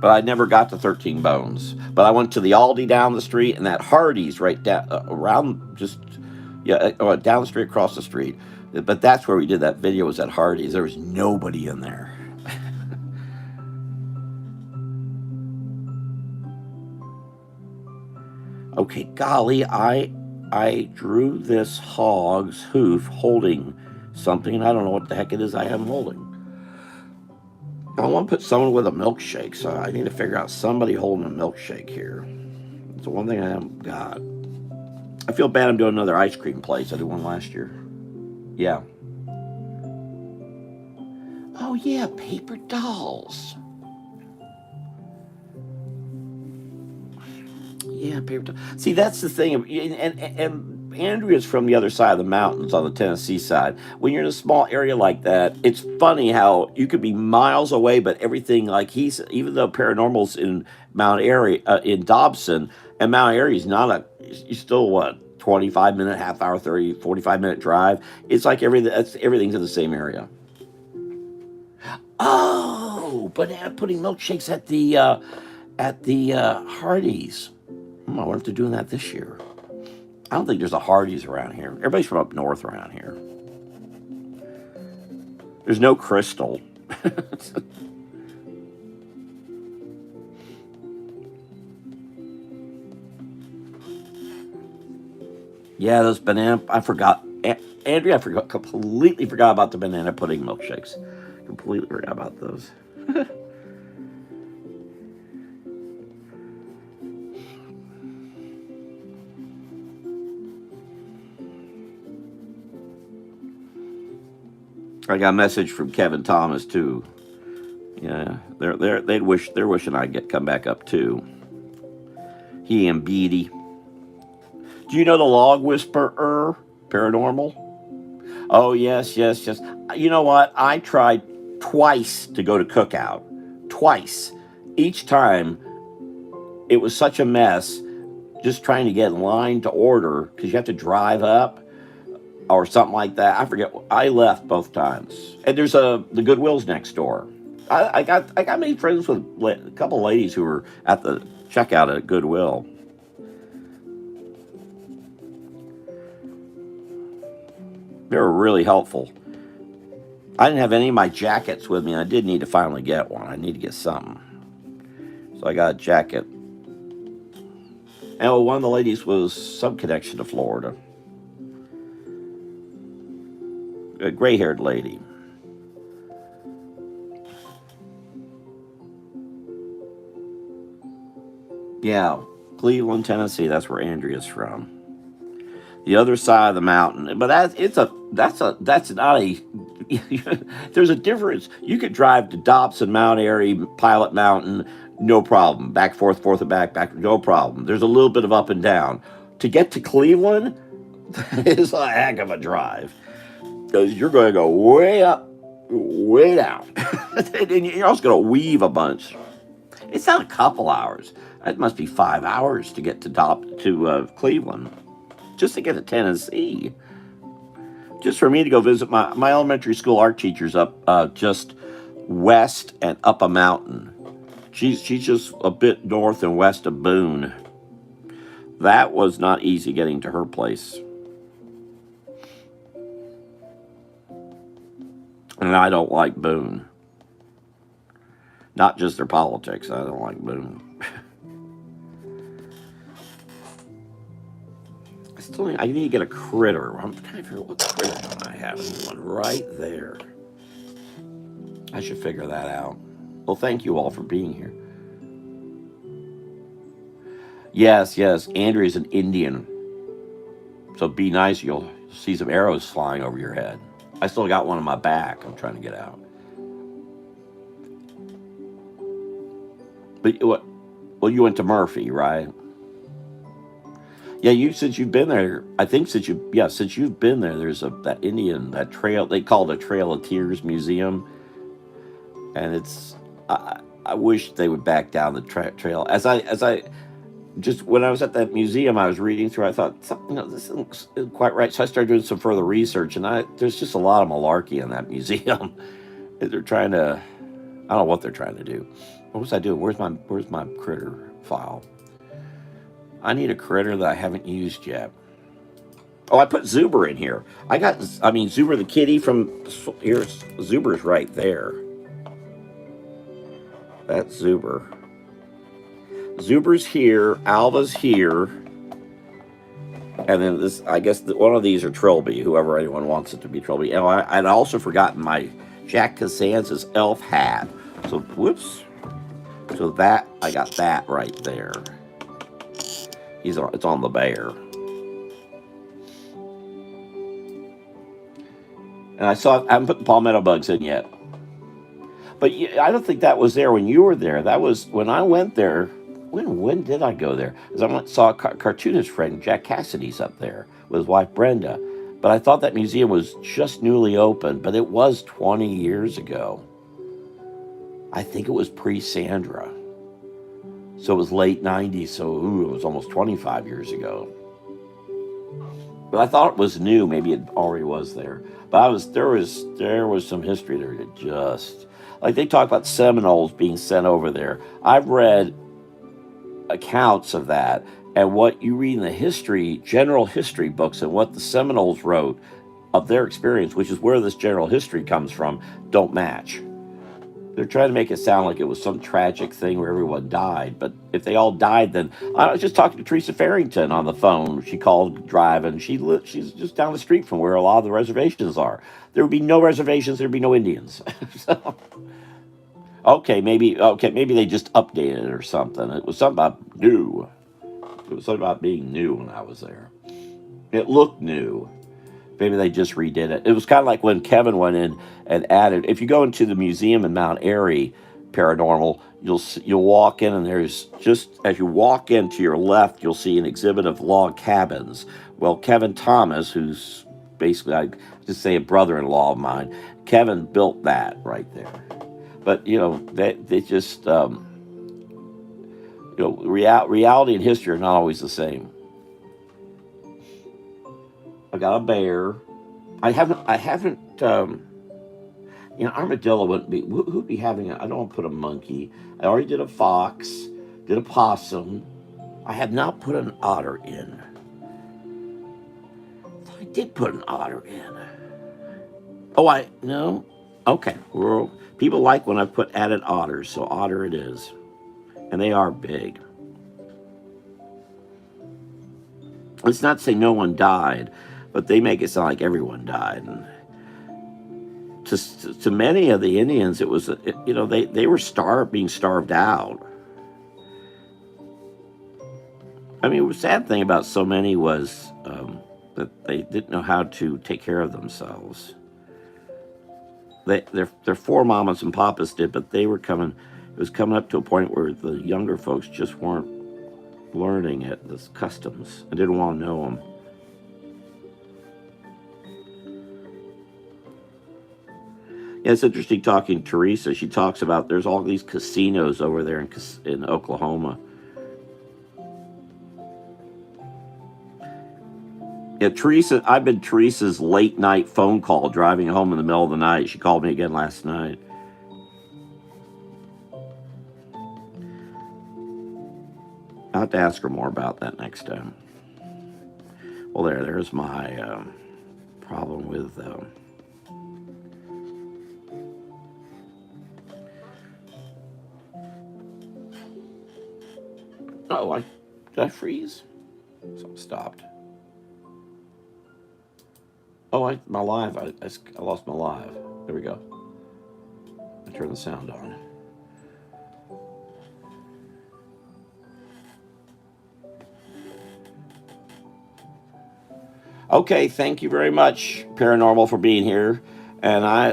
But I never got to 13 Bones. But I went to the Aldi down the street and that Hardee's right down around down the street, across the street. But that's where we did that video, was at Hardee's. There was nobody in there. Okay, golly, I drew this hog's hoof holding something, and I don't know what the heck it is I am holding. I want to put someone with a milkshake, so I need to figure out somebody holding a milkshake here. It's the one thing I haven't got. I feel bad I'm doing another ice cream place. I did one last year. Yeah. Oh, yeah, paper dolls. Yeah, paper dolls. See, that's the thing. And Andrea's from the other side of the mountains on the Tennessee side. When you're in a small area like that, it's funny how you could be miles away, but everything, like even though paranormal's in Mount Airy, in Dobson, and Mount Airy is not you're still what, 25-minute, half hour, 30, 45-minute drive. It's like everything's in the same area. Oh, but putting milkshakes at the Hardee's. I wonder if they're doing that this year. I don't think there's a Hardee's around here. Everybody's from up north around here. There's no Crystal. Yeah, those banana. I forgot. Andrea, completely forgot about the banana pudding milkshakes. Completely forgot about those. I got a message from Kevin Thomas too. Yeah, they're wishing I'd come back up too. He and Beatty. Do you know the Log Whisperer Paranormal? Oh yes, yes, yes. You know what? I tried twice to go to Cookout. Twice. Each time it was such a mess just trying to get in line to order because you have to drive up or something like that. I forget. I left both times. And there's the Goodwill's next door. I got made friends with a couple of ladies who were at the checkout at Goodwill. They were really helpful. I didn't have any of my jackets with me. I did need to finally get one. I need to get something. So I got a jacket. And one of the ladies was some connection to Florida. A gray-haired lady. Yeah, Cleveland, Tennessee. That's where Andrea's from. The other side of the mountain. But that's not a. There's a difference. You could drive to Dobson, Mount Airy, Pilot Mountain, no problem. Back, forth, and back, no problem. There's a little bit of up and down. To get to Cleveland, is a heck of a drive because you're going to go way up, way down, and you're also going to weave a bunch. It's not a couple hours. It must be 5 hours to get to Cleveland, just to get to Tennessee. Just for me to go visit my elementary school art teacher's up just west and up a mountain. She's just a bit north and west of Boone. That was not easy getting to her place. And I don't like Boone. Not just their politics. I don't like Boone. I need to get a critter. I'm trying to figure out what critter I have. One right there. I should figure that out. Well, thank you all for being here. Yes, yes. Andrea's an Indian. So be nice. You'll see some arrows flying over your head. I still got one on my back. I'm trying to get out. But what? Well, you went to Murphy, right? Yeah, since you've been there, I think since you've been there, there's that trail they call it a Trail of Tears Museum, and it's I wish they would back down the trail. As I just when I was at that museum, I was reading through. I thought this isn't quite right, so I started doing some further research, and there's just a lot of malarkey in that museum. They're trying to, I don't know what they're trying to do. What was I doing? Where's my critter file? I need a critter that I haven't used yet. Oh, I put Zuber in here. Zuber the kitty from here's Zuber's right there. That's Zuber. Zuber's here. Alva's here. And then this, I guess one of these are Trilby, whoever anyone wants it to be Trilby. And I'd also forgotten my Jack Costanza's elf hat. So, whoops. So I got that right there. It's on the bear. And I haven't put the palmetto bugs in yet. But I don't think that was there when you were there. That was when I went there. When did I go there? Because I saw a cartoonist friend, Jack Cassidy's up there with his wife Brenda. But I thought that museum was just newly opened, but it was 20 years ago. I think it was pre-Sandra. So it was late 90s, so it was almost 25 years ago. But I thought it was new. Maybe it already was there. But there was some history there that just... Like they talk about Seminoles being sent over there. I've read accounts of that, and what you read in the history, general history books, and what the Seminoles wrote of their experience, which is where this general history comes from, don't match. They're trying to make it sound like it was some tragic thing where everyone died. But if they all died, then I was just talking to Teresa Farrington on the phone. She called driving. She's just down the street from where a lot of the reservations are. There would be no reservations. There'd be no Indians. So, maybe they just updated it or something. It was something about new. It was something about being new when I was there. It looked new. Maybe they just redid it. It was kind of like when Kevin went in and added. If you go into the museum in Mount Airy, paranormal, you'll walk in and there's just as you walk in to your left, you'll see an exhibit of log cabins. Well, Kevin Thomas, who's basically I just say a brother-in-law of mine, Kevin built that right there. But they just reality and history are not always the same. I got a bear. I haven't. Armadillo wouldn't be. Who'd be having? I don't want to put a monkey. I already did a fox. Did a possum. I have not put an otter in. I did put an otter in. Oh, I no. Okay, people like when I put added otters, so otter it is, and they are big. It's not to say no one died, but they make it sound like everyone died. And to many of the Indians, it was they were being starved out. I mean, the sad thing about so many was that they didn't know how to take care of themselves. Their foremamas and papas did, but they were coming. It was coming up to a point where the younger folks just weren't learning it, the customs, and didn't want to know them. Yeah, it's interesting talking to Teresa. She talks about there's all these casinos over there in Oklahoma. Yeah, Teresa, I've been Teresa's late night phone call driving home in the middle of the night. She called me again last night. I'll have to ask her more about that next time. Well, there's my problem with. Did I freeze? Something stopped. My live. I lost my live. There we go. I turned the sound on. Okay, thank you very much, Paranormal, for being here. And I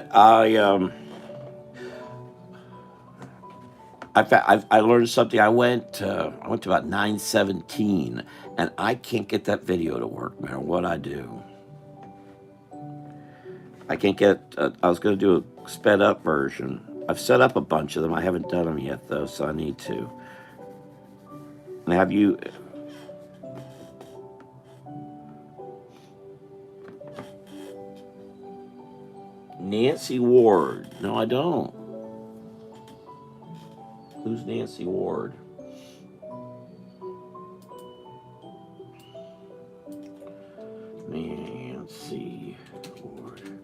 learned something. I went to about 9:17, and I can't get that video to work, man. What I do, I can't get. I was going to do a sped up version. I've set up a bunch of them. I haven't done them yet though, so I need to. And have you? Nancy Ward? No, I don't. Who's Nancy Ward? Nancy Ward.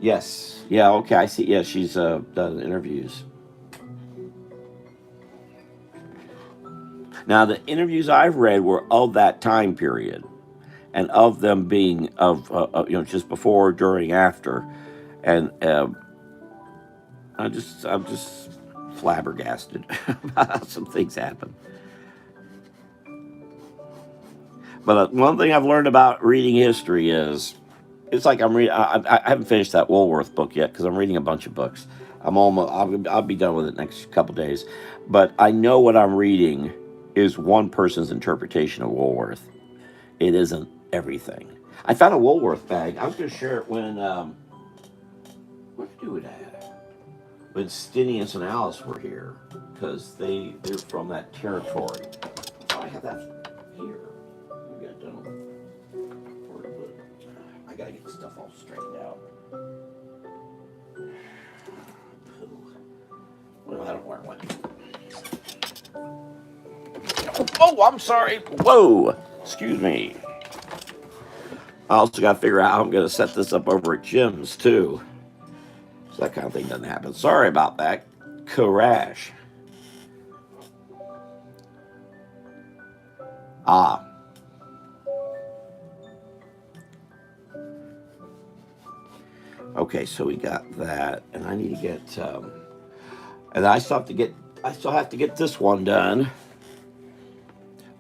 Yes. Yeah, okay, I see. Yeah, she's done interviews. Now, the interviews I've read were of that time period and of them being just before, during, after. And I'm just flabbergasted about how some things happen. But one thing I've learned about reading history is it's like I'm reading. I haven't finished that Woolworth book yet because I'm reading a bunch of books. I'll be done with it next couple days. But I know what I'm reading is one person's interpretation of Woolworth. It isn't everything. I found a Woolworth bag. I was going to share it when what did I do with that? When Stinius and Alice were here because they're from that territory. So I have that here. Maybe I don't. I gotta get stuff all straightened out. Oh, I'm sorry. Whoa. Excuse me. I also got to figure out how I'm going to set this up over at Jim's, too. So that kind of thing doesn't happen. Sorry about that. Crash. Ah. Okay, so we got that. And I need to get... and I still have to get this one done.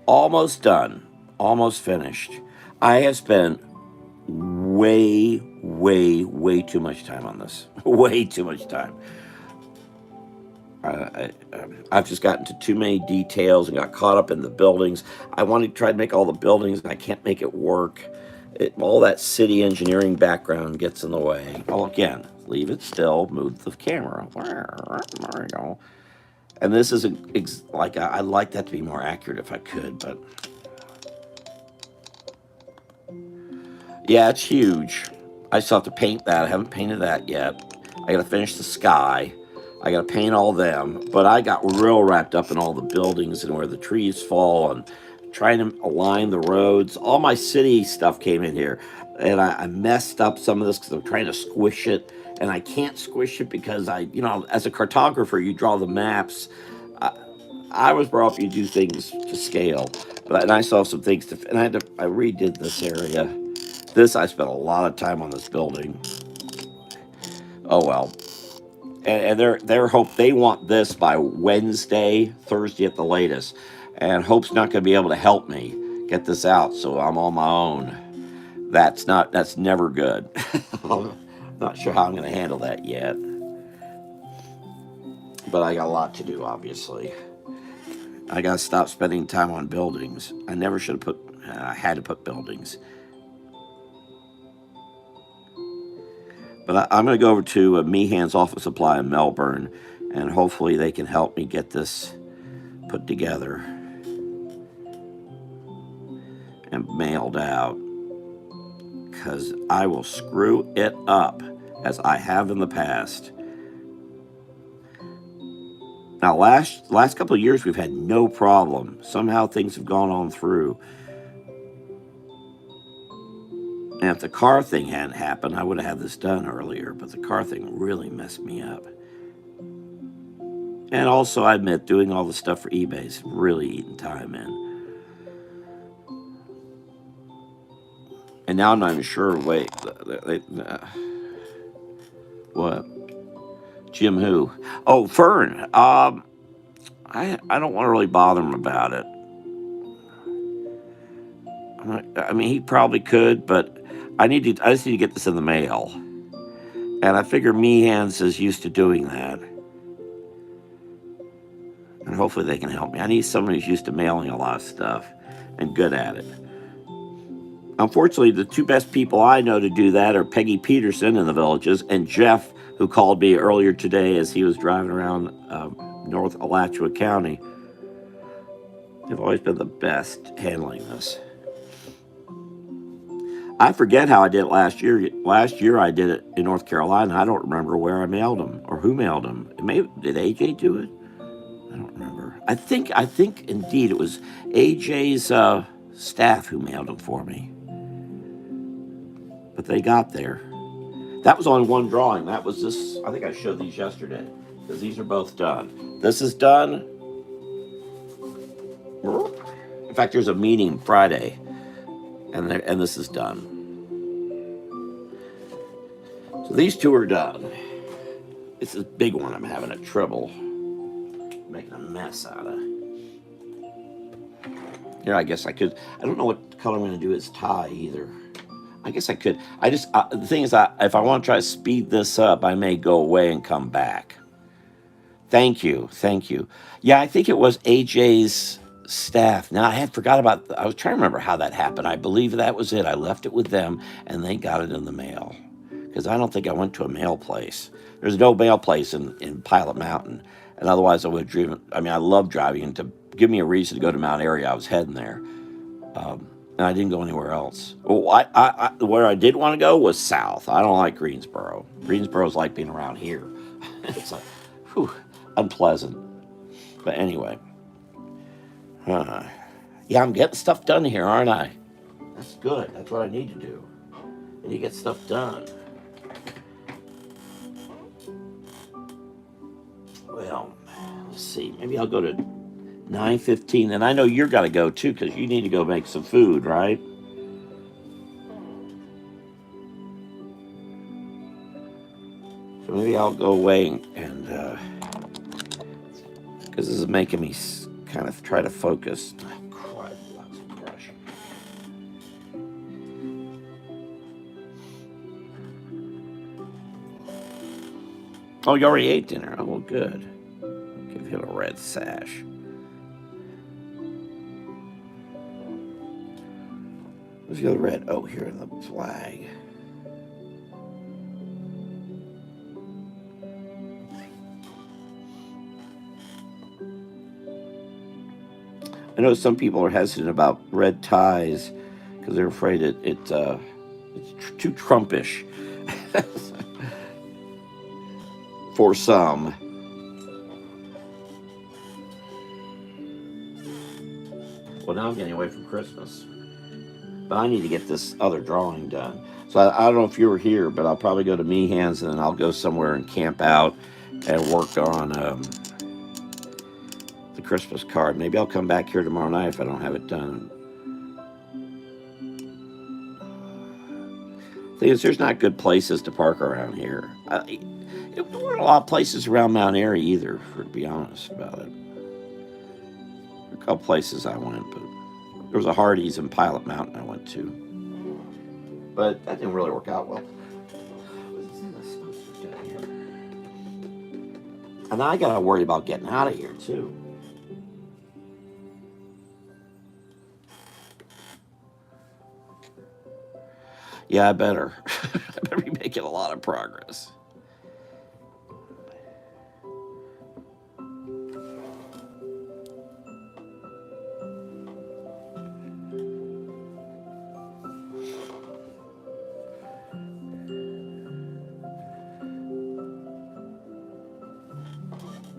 Almost done. Almost finished. I have spent way too much time on this. Way too much time. I've just gotten to too many details and got caught up in the buildings. I want to try to make all the buildings, and I can't make it work. All that city engineering background gets in the way. Well, again, leave it still, move the camera. There we go. And this is like I'd like that to be more accurate if I could, but yeah, it's huge. I still have to paint that. I haven't painted that yet. I got to finish the sky. I got to paint all them. But I got real wrapped up in all the buildings and where the trees fall and trying to align the roads. All my city stuff came in here. And I messed up some of this because I'm trying to squish it. And I can't squish it because as a cartographer, you draw the maps. I was brought up, you do things to scale. And I saw some things and I redid this area. I spent a lot of time on this building. Oh well. And their hope, they want this by Wednesday, Thursday at the latest. And Hope's not going to be able to help me get this out, so I'm on my own. That's never good. I'm not sure how I'm going to handle that yet. But I got a lot to do, obviously. I got to stop spending time on buildings. I never should have I had to put buildings. But I'm going to go over to Meehan's Office Supply in Melbourne, and hopefully they can help me get this put together and mailed out, because I will screw it up as I have in the past. Now, last couple of years, we've had no problem. Somehow things have gone on through. And if the car thing hadn't happened, I would have had this done earlier, but the car thing really messed me up. And also, I admit, doing all the stuff for eBay is really eating time in. And now I'm not even sure, wait, what? Jim who? Oh, Fern. I don't want to really bother him about it. I mean, he probably could, but I just need to get this in the mail. And I figure Meehan's is used to doing that. And hopefully they can help me. I need someone who's used to mailing a lot of stuff and good at it. Unfortunately, the two best people I know to do that are Peggy Peterson in the Villages and Jeff, who called me earlier today as he was driving around North Alachua County. They've always been the best handling this. I forget how I did it last year. Last year I did it in North Carolina. I don't remember where I mailed them or who mailed them. Did AJ do it? I don't remember. I think indeed it was AJ's staff who mailed them for me. But they got there. That was on one drawing. That was this. I think I showed these yesterday because these are both done. This is done. In fact, there's a meeting Friday, and this is done. So these two are done. It's a big one I'm having a trouble making a mess out of. Here, I guess I could. I don't know what color I'm going to do its tie either. I guess I could. The thing is, if I want to try to speed this up, I may go away and come back. Thank you. Yeah, I think it was AJ's staff. Now, I had forgot about, I was trying to remember how that happened. I believe that was it. I left it with them, and they got it in the mail. Because I don't think I went to a mail place. There's no mail place in Pilot Mountain. And otherwise, I would have driven. I mean, I love driving, and to give me a reason to go to Mount Airy, I was heading there. And I didn't go anywhere else. Well, where I did want to go was south. I don't like Greensboro. Greensboro's like being around here. It's like, unpleasant. But anyway. Yeah, I'm getting stuff done here, aren't I? That's good. That's what I need to do. I need to get stuff done. Well, let's see. Maybe I'll go to 9:15, and I know you're got to go too because you need to go make some food, right? So maybe I'll go away and because this is making me kind of try to focus. Oh, crud, lots of brush. Oh, you already ate dinner. Oh, well, good. Give him a red sash. Where's the other red? Oh, here in the flag. I know some people are hesitant about red ties because they're afraid it's too Trumpish for some. Well, now I'm getting away from Christmas, but I need to get this other drawing done. So I don't know if you were here, but I'll probably go to Meehan's and then I'll go somewhere and camp out and work on the Christmas card. Maybe I'll come back here tomorrow night if I don't have it done. Thing is, there's not good places to park around here. There weren't a lot of places around Mount Airy either, to be honest about it. There were a couple places I went, but there was a Hardee's in Pilot Mountain I went to. But that didn't really work out well. And I gotta worry about getting out of here too. Yeah, I better. I better be making a lot of progress.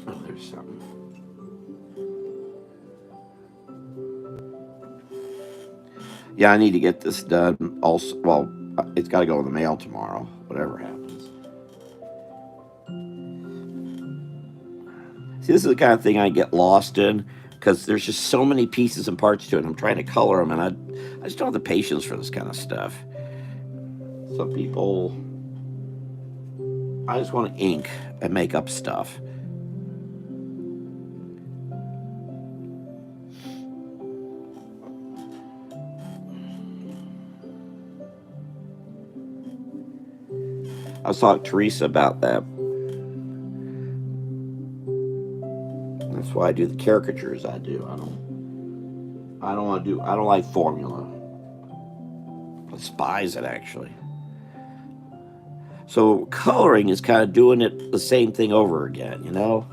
Oh, there's something. Yeah, I need to get this done. Also, well, it's got to go in the mail tomorrow. Whatever happens. See, this is the kind of thing I get lost in because there's just so many pieces and parts to it. I'm trying to color them, and I just don't have the patience for this kind of stuff. Some people, I just want to ink and make up stuff. I was talking to Teresa about that. That's why I do the caricatures I do. I don't want to do. I don't like formula. I despise it actually. So coloring is kind of doing it the same thing over again, you know.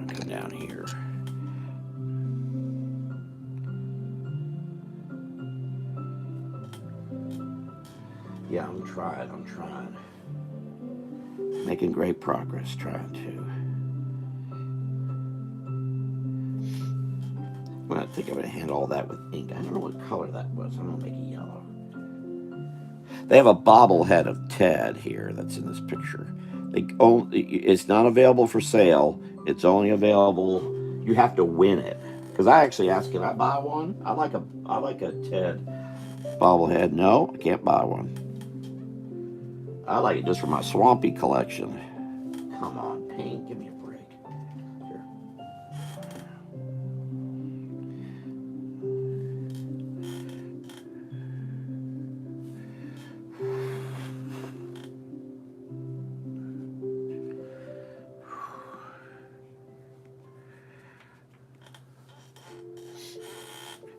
Come down here. Yeah, I'm trying. Making great progress trying to. I think I'm going to handle all that with ink. I don't know what color that was. I'm going to make it yellow. They have a bobblehead of Ted here that's in this picture. It's not available for sale. It's only available. You have to win it. Because I actually asked, can I buy one? I like a Ted bobblehead. No, I can't buy one. I like it just for my Swampy collection. Come on, paint, give me a break. Here.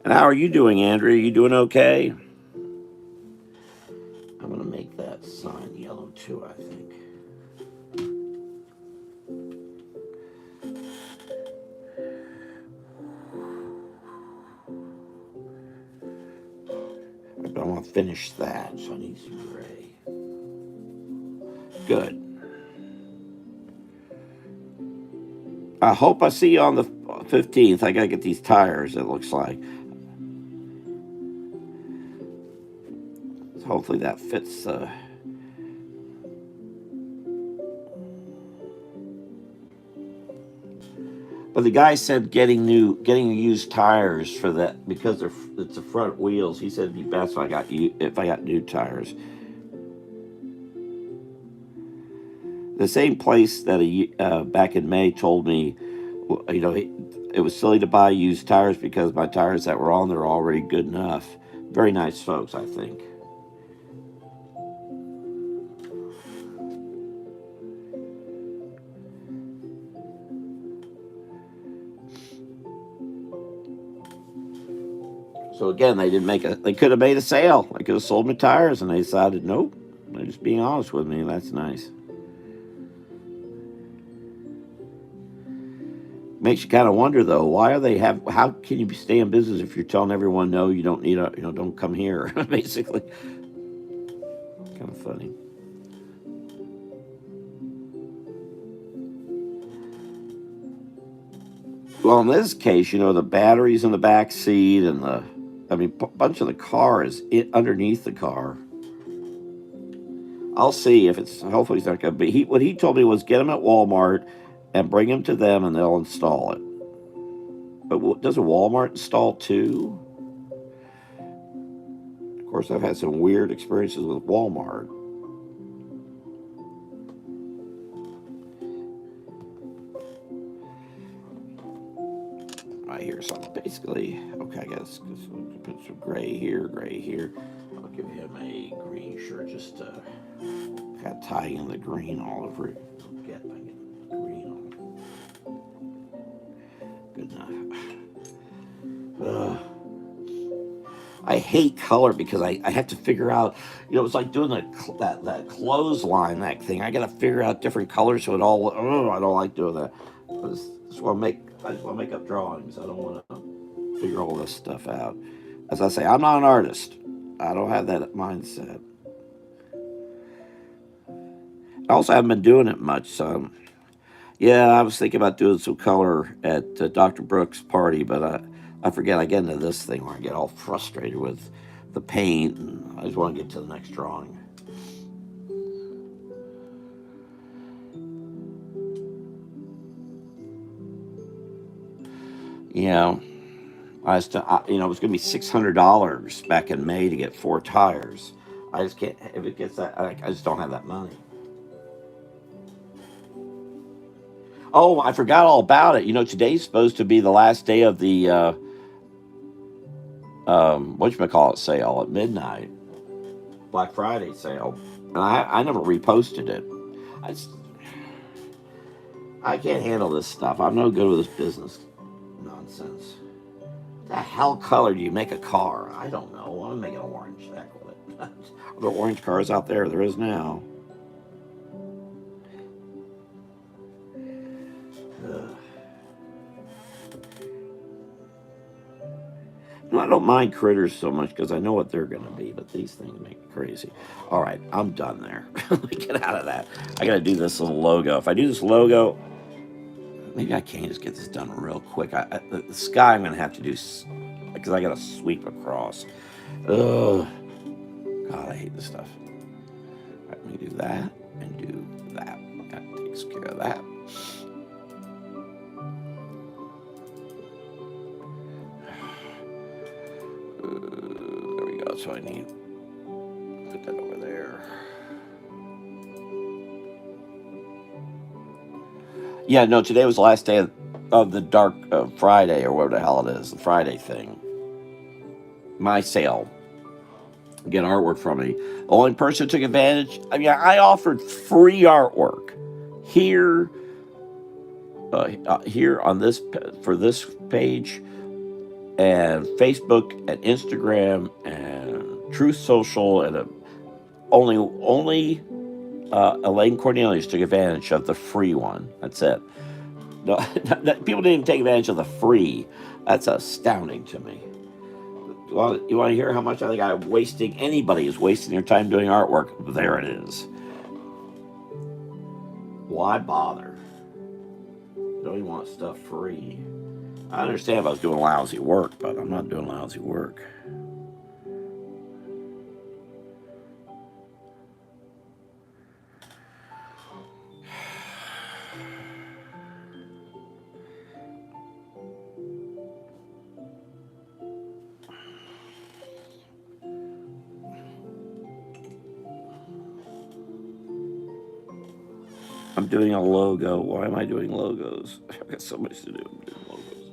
And how are you doing, Andrea? Are you doing okay? I'm going to make that sign yellow too, I think. But I want to finish that, so I need some gray. Good. I hope I see you on the 15th. I gotta get these tires, it looks like. Hopefully that fits. But the guy said getting used tires for that because it's the front wheels. He said it'd be best if I got new tires. The same place that back in May told me, it was silly to buy used tires because my tires that were on there are already good enough. Very nice folks, I think. So again, they could have made a sale. I could have sold my tires, and they decided nope. They're just being honest with me, and that's nice. Makes you kind of wonder though, how can you stay in business if you're telling everyone no, you don't need don't come here, basically. Kind of funny. Well, in this case, the batteries in the back seat and bunch of the car is underneath the car. I'll see if hopefully it's not going to be. What he told me was get them at Walmart and bring them to them and they'll install it. But doesn't Walmart install too? Of course, I've had some weird experiences with Walmart. I hear something basically. Okay, I guess put some gray here. I'll give him a green shirt just to kind of tie in the green all over it. Get green on. Good enough. I hate color because I have to figure out. It's like doing that clothesline that thing. I got to figure out different colors so it all. Oh, I don't like doing that. I just want to make up drawings. I don't want to figure all this stuff out. As I say, I'm not an artist. I don't have that mindset. I also haven't been doing it much. So, yeah, I was thinking about doing some color at Dr. Brooks' party, but I forget. I get into this thing where I get all frustrated with the paint, and I just want to get to the next drawing. It was going to be $600 back in May to get 4 tires. I just can't. If it gets that, I just don't have that money. Oh, I forgot all about it. Today's supposed to be the last day of the whatchamacallit sale at midnight, Black Friday sale, and I never reposted it. I can't handle this stuff. I'm no good with this business nonsense. The hell color do you make a car? I don't know. I want to make an orange. Heck with it. Are there orange cars out there? There is now. I don't mind critters so much because I know what they're going to be, but these things make me crazy. All right, I'm done there. Get out of that. I got to do this little logo. If I do this logo, maybe I can just get this done real quick. The sky I'm going to have to do because I got to sweep across. Ugh. God, I hate this stuff. All right, let me do that and do that. That takes care of that. There we go. So I need put that over there. Yeah, no, today was the last day of the dark Friday or whatever the hell it is, the Friday thing. My sale. Get artwork from me. The only person who took advantage, I offered free artwork here on this for this page, and Facebook and Instagram and Truth Social, and only Elaine Cornelius took advantage of the free one. That's it. No, people didn't even take advantage of the free. That's astounding to me. You want to hear how much I think anybody is wasting their time doing artwork? There it is. Why bother? Don't even want stuff free. I understand if I was doing lousy work, but I'm not doing lousy work. I'm doing a logo. Why am I doing logos? I've got so much to do. I'm doing logos.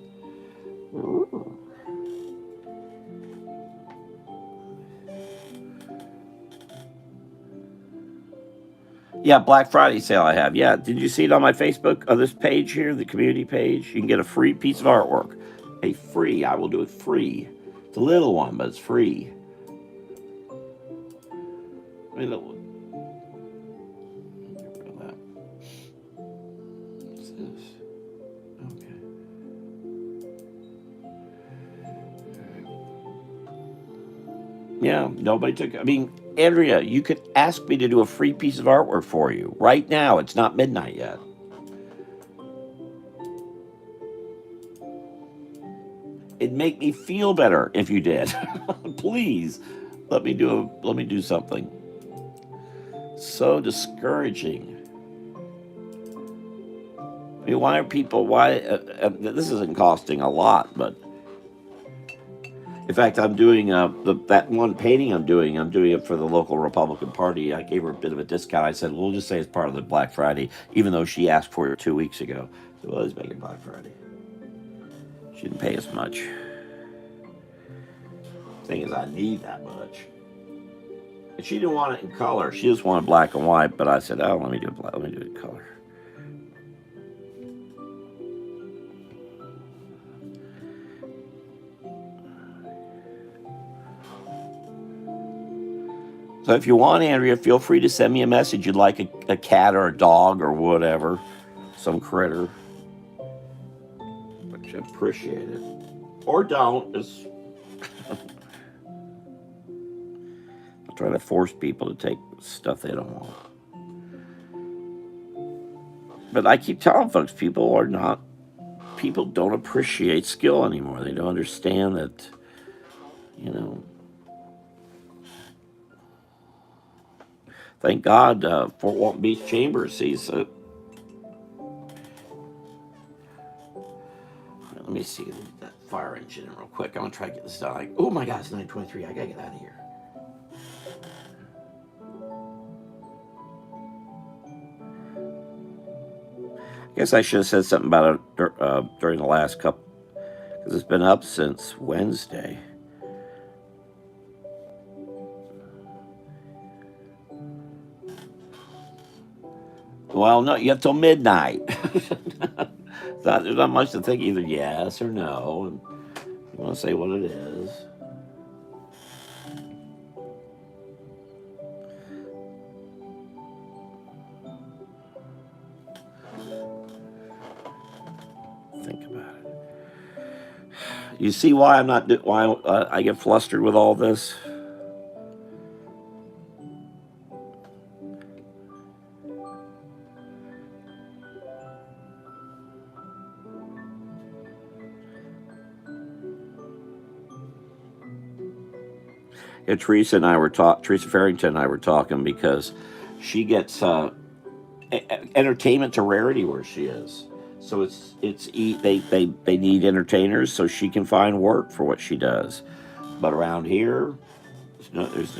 Ooh. Yeah, Black Friday sale I have. Yeah, did you see it on my Facebook, on this page here, the community page? You can get a free piece of artwork. I will do it free. It's a little one, but it's free. I mean, look, get rid of that. What's this? Okay. Yeah, nobody took. I mean, Andrea, you could ask me to do a free piece of artwork for you right now. It's not midnight yet. It'd make me feel better if you did. Please, let me do something. So discouraging. I mean, why are people? Why this isn't costing a lot, but in fact, I'm doing that one painting I'm doing. I'm doing it for the local Republican Party. I gave her a bit of a discount. I said, we'll just say it's part of the Black Friday, even though she asked for it 2 weeks ago. So, well, let's make it Black Friday. She didn't pay as much. Thing is, I need that much. And she didn't want it in color. She just wanted black and white. But I said, oh, let me do it black. Let me do it in color. So if you want, Andrea, feel free to send me a message. You'd like a cat or a dog or whatever, some critter. But you appreciate it. Or don't. Just I'm trying to force people to take stuff they don't want. But I keep telling folks, people don't appreciate skill anymore. They don't understand that, you know. Thank God Fort Walton Beach Chamber sees it. Let me see that fire engine real quick. I'm gonna try to get this done. Oh my God, it's 9:23. I gotta get out of here. I guess I should have said something about it during the last couple, because it's been up since Wednesday. Well, no, you have till midnight. There's not much to think, either yes or no. And you want to say what it is. Think about it. You see why I'm not why I get flustered with all this? Yeah, Teresa Farrington and I were talking because she gets entertainment to rarity where she is. So they need entertainers so she can find work for what she does. But around here, there's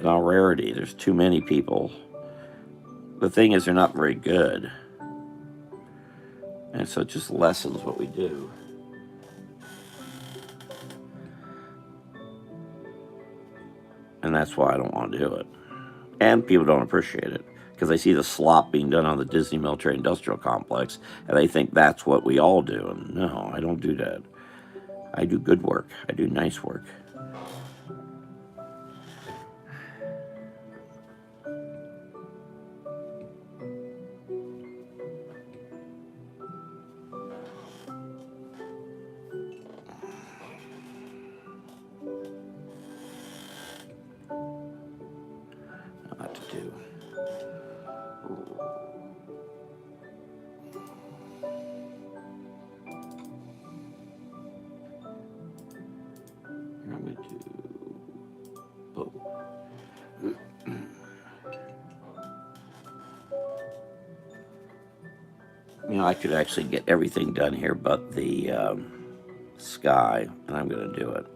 no rarity. There's too many people. The thing is, they're not very good, and so it just lessens what we do. And that's why I don't want to do it. And people don't appreciate it because they see the slop being done on the Disney Military Industrial Complex, and they think that's what we all do. And no, I don't do that. I do good work. I do nice work. Not to do. You know, I could actually get everything done here but the sky, and I'm going to do it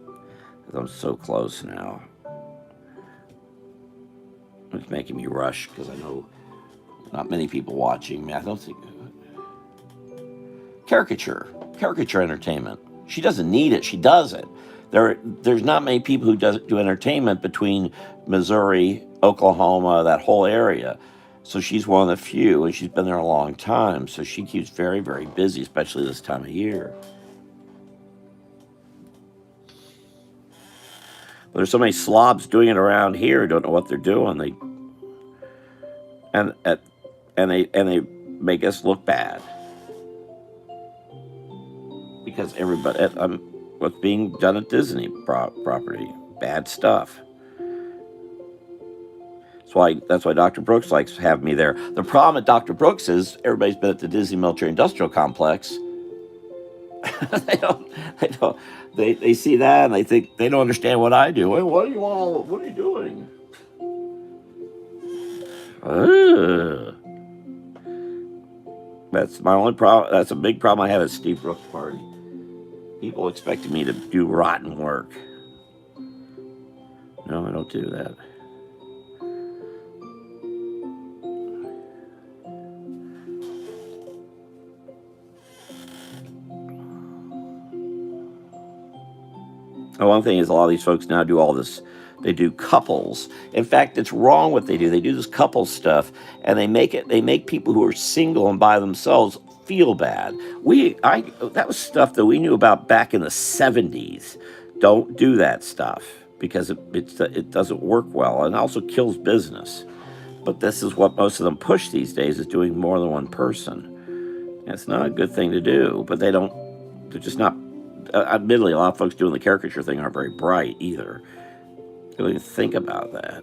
because I'm so close now. It's making me rush because I know not many people watching me. I don't think caricature entertainment. She doesn't need it. She does it. There's not many people who do entertainment between Missouri, Oklahoma, that whole area. So she's one of the few, and she's been there a long time. So she keeps very, very busy, especially this time of year. But there's so many slobs doing it around here. Don't know what they're doing. And they make us look bad because everybody what's being done at Disney property, bad stuff. That's why Dr. Brooks likes to have me there. The problem at Dr. Brooks is everybody's been at the Disney Military Industrial Complex. They see that and they think they don't understand what I do. Hey, what are you doing? That's my only problem. That's a big problem I have at Steve Brooks' party. People expecting me to do rotten work. No, I don't do that. One thing is a lot of these folks now do all this. They do couples. In fact, it's wrong what they do. They do this couple stuff, and they make people who are single and by themselves feel bad. That was stuff that we knew about back in the 70s. Don't do that stuff because it doesn't work well and also kills business. But this is what most of them push these days, is doing more than one person. And it's not a good thing to do, but they're just not. Admittedly, a lot of folks doing the caricature thing aren't very bright either. They don't even think about that,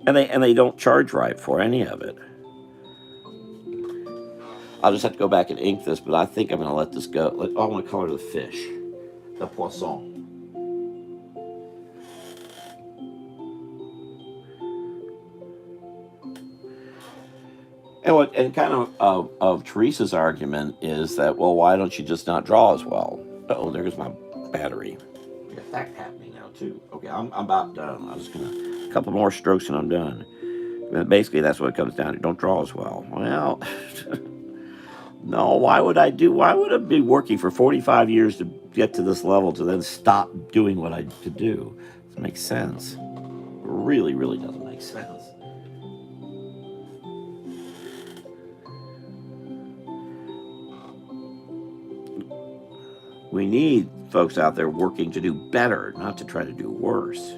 and they don't charge right for any of it. I'll just have to go back and ink this, but I think I'm going to let this go. I want to color the fish, the poisson. And kind of Teresa's argument is that, well, why don't you just not draw as well? Oh, there's my battery. We got that happening now too. Okay, I'm about done. I'm just gonna a couple more strokes and I'm done. And basically, that's what it comes down to. Don't draw as well. Well, no. Why would I be working for 45 years to get to this level to then stop doing what I could do? It doesn't make sense. It really, really doesn't make sense. We need folks out there working to do better, not to try to do worse.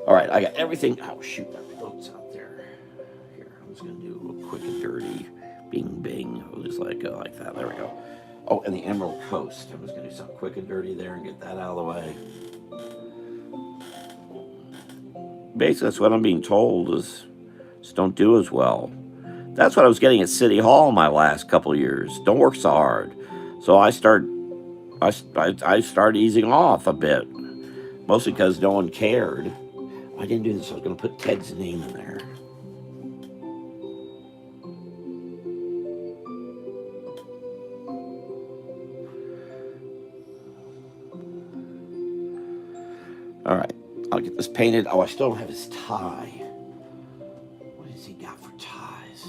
All right, I got everything. Oh, shoot, that floats out there. Here, I'm just going to do a little quick and dirty. Bing, bing. We'll just let it go like that. There we go. Oh, and the Emerald Coast. I'm just going to do something quick and dirty there and get that out of the way. Basically, that's what I'm being told is just don't do as well. That's what I was getting at City Hall in my last couple of years. Don't work so hard. So I started easing off a bit, mostly because no one cared. I didn't do this. I was going to put Ted's name in there. All right, I'll get this painted. Oh, I still don't have his tie. What has he got for ties?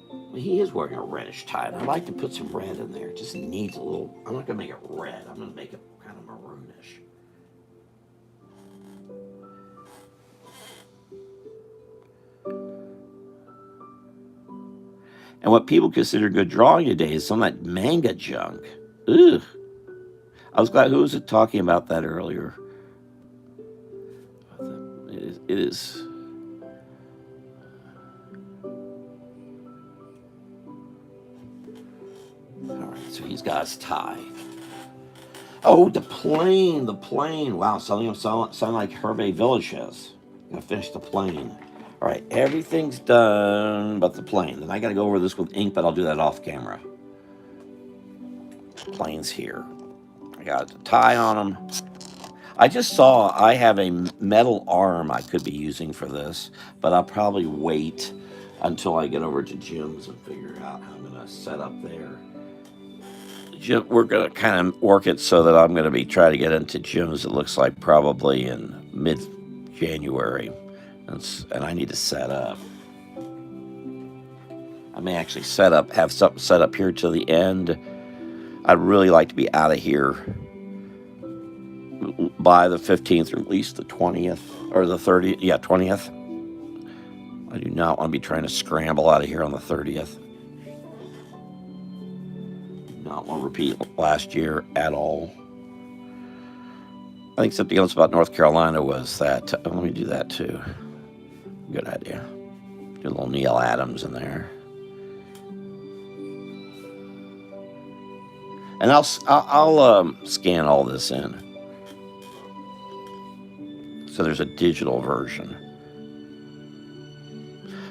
Well, he is wearing a reddish tie, and I'd like to put some red in there. It just needs a little. I'm not going to make it red. I'm going to make it kind of maroonish. And what people consider good drawing today is some of that manga junk. Ugh. I was glad. Who was it talking about that earlier? It is. All right, so he's got his tie. Oh, the plane. Wow, sound like Hervé Villachez. I'm gonna finish the plane. All right, everything's done but the plane. Then I got to go over this with ink, but I'll do that off camera. Plane's here. I got the tie on them. I just saw I have a metal arm I could be using for this, but I'll probably wait until I get over to Jim's and figure out how I'm going to set up there. Jim, we're going to kind of work it so that I'm going to be trying to get into Jim's, it looks like probably in mid-January. And I need to set up. I may actually have something set up here till the end. I'd really like to be out of here by the 15th or at least the 20th or the 30th. Yeah, 20th. I do not want to be trying to scramble out of here on the 30th. Not want to repeat last year at all. I think something else about North Carolina was that, let me do that too. Good idea. Do a little Neil Adams in there. And I'll scan all this in. So there's a digital version.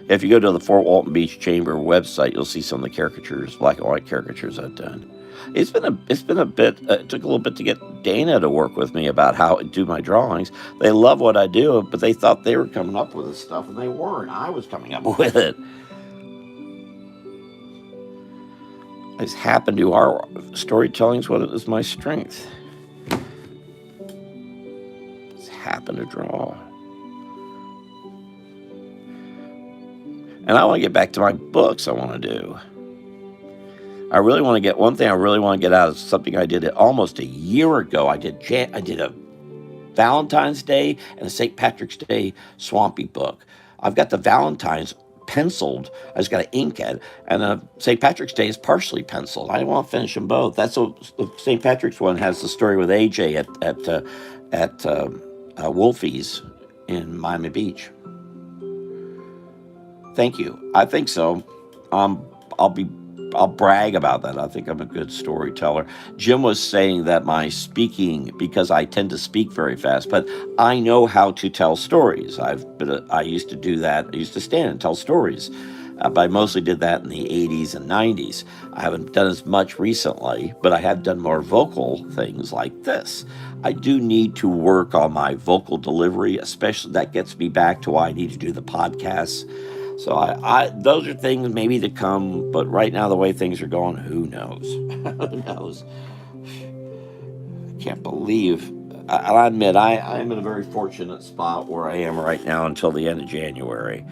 If you go to the Fort Walton Beach Chamber website, you'll see some of the caricatures, black and white caricatures I've done. It's been a bit. It took a little bit to get Dana to work with me about how to do my drawings. They love what I do, but they thought they were coming up with this stuff, and they weren't. I was coming up with it. I just happen to our storytelling is what is my strength. Just happen to draw. And I want to get back to my books. I want to do. I really want to get one thing. I really want to get out of something I did almost a year ago. I did a Valentine's Day and a St. Patrick's Day Swampy book. I've got the Valentine's penciled. I just got to ink it, and St. Patrick's Day is partially penciled. I want to finish them both. That's what the St. Patrick's one has the story with AJ at Wolfie's in Miami Beach. Thank you. I think so. I'll brag about that. I think I'm a good storyteller. Jim was saying that my speaking, because I tend to speak very fast, but I know how to tell stories. I used to do that. I used to stand and tell stories. But I mostly did that in the 80s and 90s. I haven't done as much recently, but I have done more vocal things like this. I do need to work on my vocal delivery, especially that gets me back to why I need to do the podcasts. So those are things maybe to come, but right now the way things are going, who knows? Who knows? I can't believe. I'll admit I'm in a very fortunate spot where I am right now until the end of January.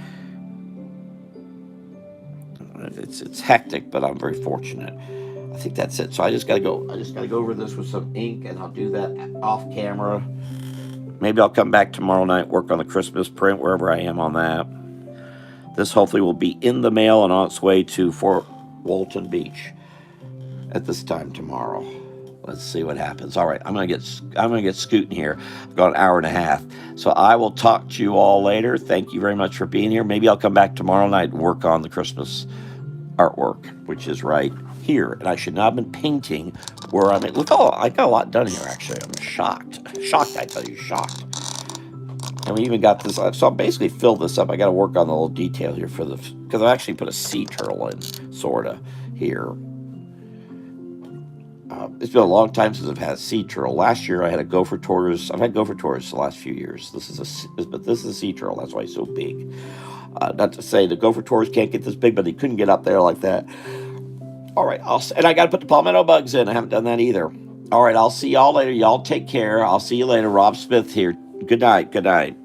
It's hectic, but I'm very fortunate. I think that's it. So I just gotta go over this with some ink, and I'll do that off camera. Maybe I'll come back tomorrow night, work on the Christmas print wherever I am on that. This hopefully will be in the mail and on its way to Fort Walton Beach at this time tomorrow. Let's see what happens. All right, I'm gonna get scooting here. I've got an hour and a half, so I will talk to you all later. Thank you very much for being here. Maybe I'll come back tomorrow night and work on the Christmas artwork, which is right here. And I should not have been painting where I'm at. Look, I got a lot done here. Actually, I'm shocked. I tell you, shocked. And we even got this, so I'll basically fill this up. I got to work on the little detail here because I actually put a sea turtle in, sort of, here. It's been a long time since I've had a sea turtle. Last year I had a gopher tortoise. I've had gopher tortoise the last few years. This is a sea turtle. That's why he's so big. Not to say the gopher tortoise can't get this big, but he couldn't get up there like that. All right, and I got to put the palmetto bugs in. I haven't done that either. All right, I'll see y'all later. Y'all take care. I'll see you later. Rob Smith here. Good night.